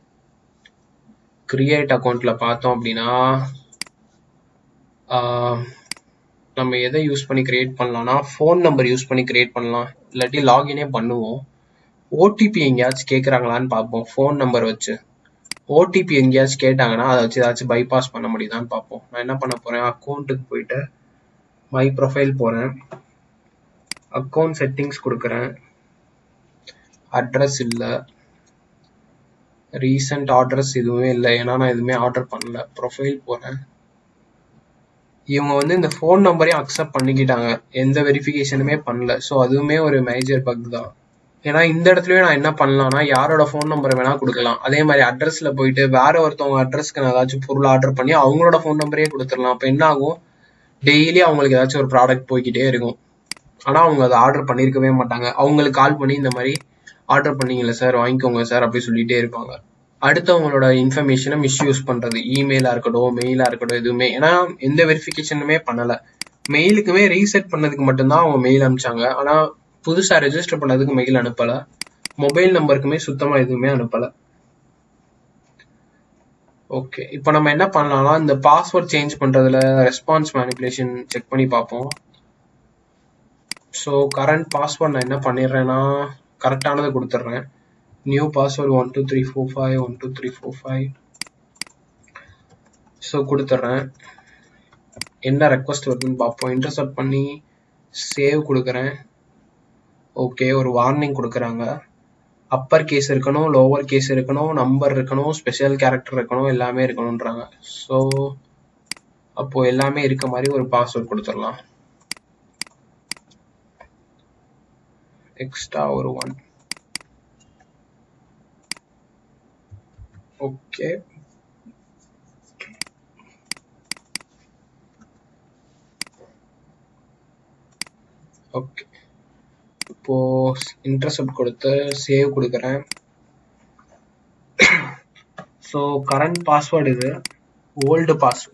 கிரியேட் அக்கௌண்ட்ல பார்த்தோம் அப்படின்னா நம்ம எதை யூஸ் பண்ணி கிரியேட் பண்ணலாம்னா, ஃபோன் நம்பர் யூஸ் பண்ணி கிரியேட் பண்ணலாம், இல்லாட்டி லாகினே பண்ணுவோம். ஓடிபி எங்கேயாச்சும் கேட்குறாங்களான்னு பார்ப்போம். ஃபோன் நம்பர் வச்சு ஓடிபி எங்கேயாச்சும் கேட்டாங்கன்னா அதை வச்சு ஏதாச்சும் பைபாஸ் பண்ண முடியுதான்னு பார்ப்போம். நான் என்ன பண்ண போறேன், அக்கௌண்ட்டுக்கு போயிட்டு மை ப்ரொஃபைல் போறேன், அக்கௌண்ட் செட்டிங்ஸ் கொடுக்குறேன், அட்ரஸ் இல்லை, ரீசன்ட் ஆர்டர்ஸ் எதுவுமே இல்லை, ஏன்னா நான் எதுவுமே ஆர்டர் பண்ணல. ப்ரொஃபைல் போறேன். இவங்க வந்து இந்த ஃபோன் நம்பரையும் அக்செப்ட் பண்ணிக்கிட்டாங்க, எந்த வெரிஃபிகேஷனுமே பண்ணல. ஸோ அதுவுமே ஒரு மேஜர் பக் தான். ஏன்னா இந்த இடத்துலயே நான் என்ன பண்ணலாம்னா, யாரோட ஃபோன் நம்பரை வேணா கொடுக்கலாம். அதே மாதிரி அட்ரஸ்ல போயிட்டு வேற ஒருத்தவங்க அட்ரஸ்க்கு நான் ஏதாச்சும் பொருள் ஆர்டர் பண்ணி அவங்களோட ஃபோன் நம்பரே கொடுத்துடலாம். அப்போ என்ன ஆகும், டெய்லி அவங்களுக்கு ஏதாச்சும் ஒரு ப்ராடக்ட் போய்கிட்டே இருக்கும். ஆனா அவங்க அதை ஆர்டர் பண்ணிருக்கவே மாட்டாங்க. அவங்களுக்கு கால் பண்ணி இந்த மாதிரி ஆர்டர் பண்ணீங்கல்ல சார், வாங்கிக்கோங்க சார் அப்படி சொல்லிட்டே இருப்பாங்க. அடுத்தவங்களோட இன்ஃபர்மேஷனை மிஸ்யூஸ் பண்றது, இமெயிலா இருக்கட்டும் மெயிலா இருக்கட்டும் எதுவுமே. ஏன்னா எந்த வெரிஃபிகேஷனுமே பண்ணல, மெயிலுக்குமே ரீசெட் பண்ணதுக்கு மட்டும்தான் அவங்க மெயில் அனுப்பிச்சாங்க. ஆனா புதுசா ரெஜிஸ்டர் பண்ணதுக்கு மெயில் அனுப்பல, மொபைல் நம்பருக்குமே சுத்தமா எதுவுமே அனுப்பல. ஓகே, இப்போ நம்ம என்ன பண்ணலாம்னா, இந்த பாஸ்வேர்ட் சேஞ்ச் பண்றதுல ரெஸ்பான்ஸ் மேனிபுலேஷன் செக் பண்ணி பார்ப்போம். ஸோ கரண்ட் பாஸ்வேர்ட் நான் என்ன பண்ணிடுறேன்னா, கரெக்டானதை கொடுத்துட்றேன். New password 12345 12345. ஸோ கொடுத்துட்றேன். என்ன ரெக்வஸ்ட் வருதுன்னு பார்ப்போம். இன்டர்செப்ட் பண்ணி சேவ் கொடுக்குறேன். ஓகே, ஒரு வார்னிங் கொடுக்குறாங்க. அப்பர் கேஸ் இருக்கணும், லோவர் கேஸ் இருக்கணும், நம்பர் இருக்கணும், ஸ்பெஷல் கேரக்டர் இருக்கணும், எல்லாமே இருக்கணும்ன்றாங்க. ஸோ அப்போ எல்லாமே இருக்க மாதிரி ஒரு பாஸ்வேர்ட் கொடுத்துடலாம். எக்ஸ்ட்ரா ஒரு 1. Okay, okay. இப்போ இன்டர்செப்ட் கொடுத்து சேவ் கொடுக்குறேன். ஸோ கரண்ட் பாஸ்வேர்டு இது,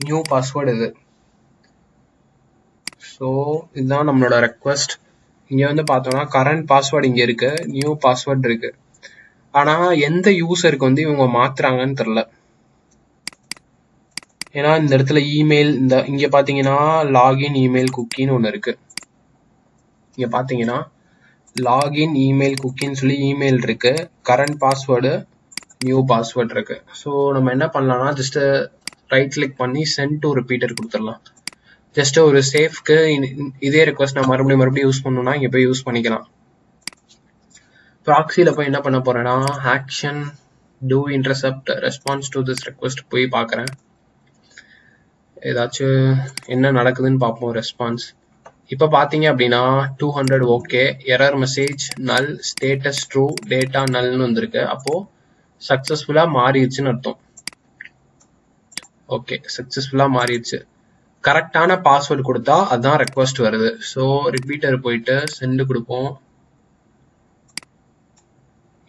நியூ பாஸ்வேர்டு இது. ஸோ இதுதான் நம்மளோட ரெக்வஸ்ட். இங்க வந்து பார்த்தோம்னா கரண்ட் பாஸ்வேர்டு இங்க இருக்கு, நியூ பாஸ்வேர்டு இருக்கு. ஆனா எந்த யூசருக்கு வந்து இவங்க மாத்துறாங்கன்னு தெரியல. ஏன்னா இந்த இடத்துல இமெயில், இங்க பாத்தீங்கன்னா லாகின் இமெயில் குக்கின்னு ஒண்ணு இருக்கு. இங்க பாத்தீங்கன்னா லாகின் இமெயில் குக்கின்னு சொல்லி இமெயில் இருக்கு, கரண்ட் பாஸ்வேர்டு, நியூ பாஸ்வேர்ட் இருக்கு. ஸோ நம்ம என்ன பண்ணலாம்னா ஜஸ்ட் ரைட் கிளிக் பண்ணி சென்ட் டு ரிப்பீட்டர் கொடுத்துடலாம். ஜஸ்ட் ஒரு சேஃப்க்கு இதே ரெக்வஸ்ட் நான் மறுபடியும் யூஸ் பண்ணணும்னா இங்க போய் யூஸ் பண்ணிக்கலாம். ப்ராக்ஸில போய் என்ன பண்ண போறேன்னா action to intercept response to this request போய் பார்க்குறேன். ஏதாச்சும் என்ன நடக்குதுன்னு பார்ப்போம். ரெஸ்பான்ஸ் இப்போ பார்த்தீங்க அப்படின்னா 200 ஓகே, எரர் மெசேஜ் நல், ஸ்டேட்டஸ் ட்ரூ, டேட்டா நல்னு வந்திருக்கு. அப்போ சக்சஸ்ஃபுல்லா மாறிடுச்சுன்னு அர்த்தம். ஓகே, சக்சஸ்ஃபுல்லா மாறிடுச்சு. கரெக்டான பாஸ்வேர்டு கொடுத்தா அதுதான் ரெக்வஸ்ட் வருது. ஸோ ரிப்பீட்டர் போயிட்டு சென்ட் கொடுப்போம்.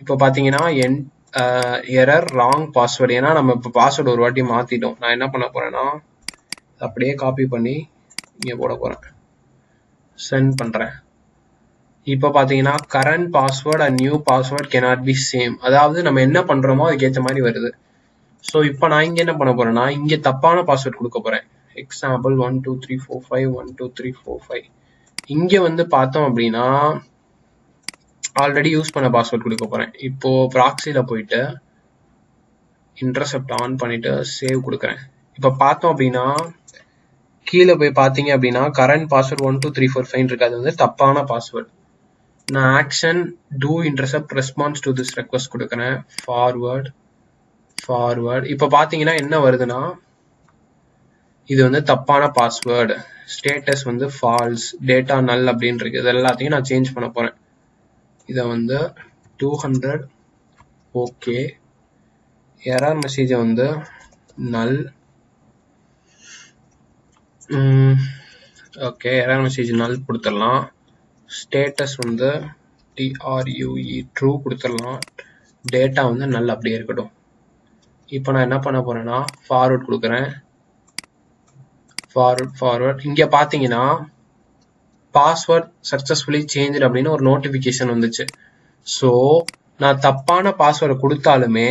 இப்போ பார்த்தீங்கன்னா எரர் ராங் பாஸ்வேர்டு. ஏன்னா நம்ம இப்போ பாஸ்வேர்டு ஒரு வாட்டி மாத்திட்டோம். நான் என்ன பண்ண போறேன்னா அப்படியே காப்பி பண்ணி இங்கே போட போறேன், சென்ட் பண்றேன். இப்போ பார்த்தீங்கன்னா current password and new password cannot be same. அதாவது நம்ம என்ன பண்றோமோ அதுக்கேற்ற மாதிரி வருது. ஸோ இப்போ நான் இங்கே என்ன பண்ண போறேன்னா இங்கே தப்பான பாஸ்வேர்ட் கொடுக்க போறேன். எக்ஸாம்பிள் 12345 12345. இங்கே வந்து பார்த்தோம் அப்படின்னா ஆல்ரெடி யூஸ் பண்ண பாஸ்வேர்ட் கொடுக்க போறேன். இப்போ ப்ராக்ஸில போயிட்டு இன்டர்செப்ட் ஆன் பண்ணிட்டு சேவ் கொடுக்குறேன். இப்போ பார்த்தோம் அப்படின்னா கீழே போய் பார்த்தீங்க அப்படின்னா கரண்ட் பாஸ்வேர்ட் 12345 இருக்கு, அது வந்து தப்பான பாஸ்வேர்ட். நான் action to intercept response to this request கொடுக்குறேன், ஃபார்வர்ட். இப்போ பார்த்தீங்கன்னா என்ன வருதுன்னா இது வந்து தப்பான பாஸ்வேர்டு, ஸ்டேட்டஸ் வந்து ஃபால்ஸ், டேட்டா நல் அப்படின்னு இருக்கு. இது எல்லாத்தையும் நான் சேஞ்ச் பண்ண போறேன். இதை வந்து 200 ஓகே, எரர் மெசேஜை வந்து நல். ஓகே, எரர் மெசேஜ் நல் கொடுத்துடலாம். ஸ்டேட்டஸ் வந்து TRUE ட்ரூ கொடுத்துடலாம். டேட்டா வந்து நல் அப்படியே இருக்கட்டும். இப்போ நான் என்ன பண்ண போறேன்னா ஃபார்வர்ட் கொடுக்குறேன். ஃபார்வர்ட் இங்க பாத்தீங்கன்னா பாஸ்வேர்ட் சக்சஸ்ஃபுல்லி சேஞ்ச் அப்படின்னு ஒரு நோட்டிபிகேஷன் வந்துச்சு. ஸோ நான் தப்பான பாஸ்வேர்டை கொடுத்தாலுமே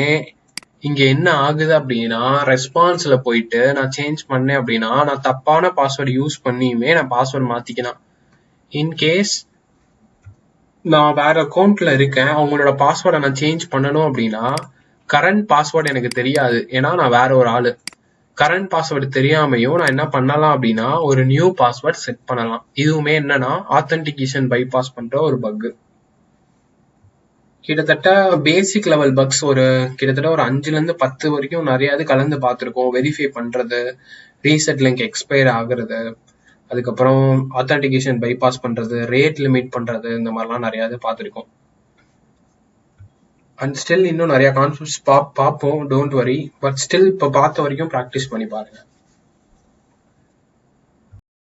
இங்க என்ன ஆகுது அப்படின்னா ரெஸ்பான்ஸ்ல போயிட்டு நான் சேஞ்ச் பண்ணேன் அப்படின்னா நான் தப்பான பாஸ்வேர்டு யூஸ் பண்ணியுமே நான் பாஸ்வேர்டு மாத்திக்கலாம். இன்கேஸ் நான் வேற அக்கௌண்ட்ல இருக்கேன், அவங்களோட பாஸ்வேர்டை நான் சேஞ்ச் பண்ணணும் அப்படின்னா கரண்ட் பாஸ்வேர்டு எனக்கு தெரியாது, ஏன்னா நான் வேற ஒரு ஆளு. கரண்ட் பாஸ்வேர்டு தெரியாமையும் நான் என்ன பண்ணலாம் அப்படின்னா ஒரு நியூ பாஸ்வேர்ட் செட் பண்ணலாம். இதுவுமே என்னன்னா ஆத்தென்டிகேஷன் பைபாஸ் பண்ற ஒரு பக். கிட்டத்தட்ட பேசிக் லெவல் பக்ஸ் ஒரு கிட்டத்தட்ட ஒரு 5ல இருந்து 10 வரைக்கும் நிறைய இது கலந்து பார்த்துருக்கோம். வெரிஃபை பண்றது, ரீசெட் லிங்க் எக்ஸ்பயர் ஆகுறது, அதுக்கப்புறம் ஆத்தென்டிகேஷன் பைபாஸ் பண்றது, ரேட் லிமிட் பண்றது, இந்த மாதிரிலாம் நிறைய இது பார்த்துருக்கோம். அண்ட் ஸ்டில் இன்னும் நிறைய கான்செப்ட்ஸ் பார்ப்போம், டோன்ட் வரி. பட் ஸ்டில் இப்போ பார்த்த வரைக்கும் ப்ராக்டிஸ் பண்ணி பாருங்க.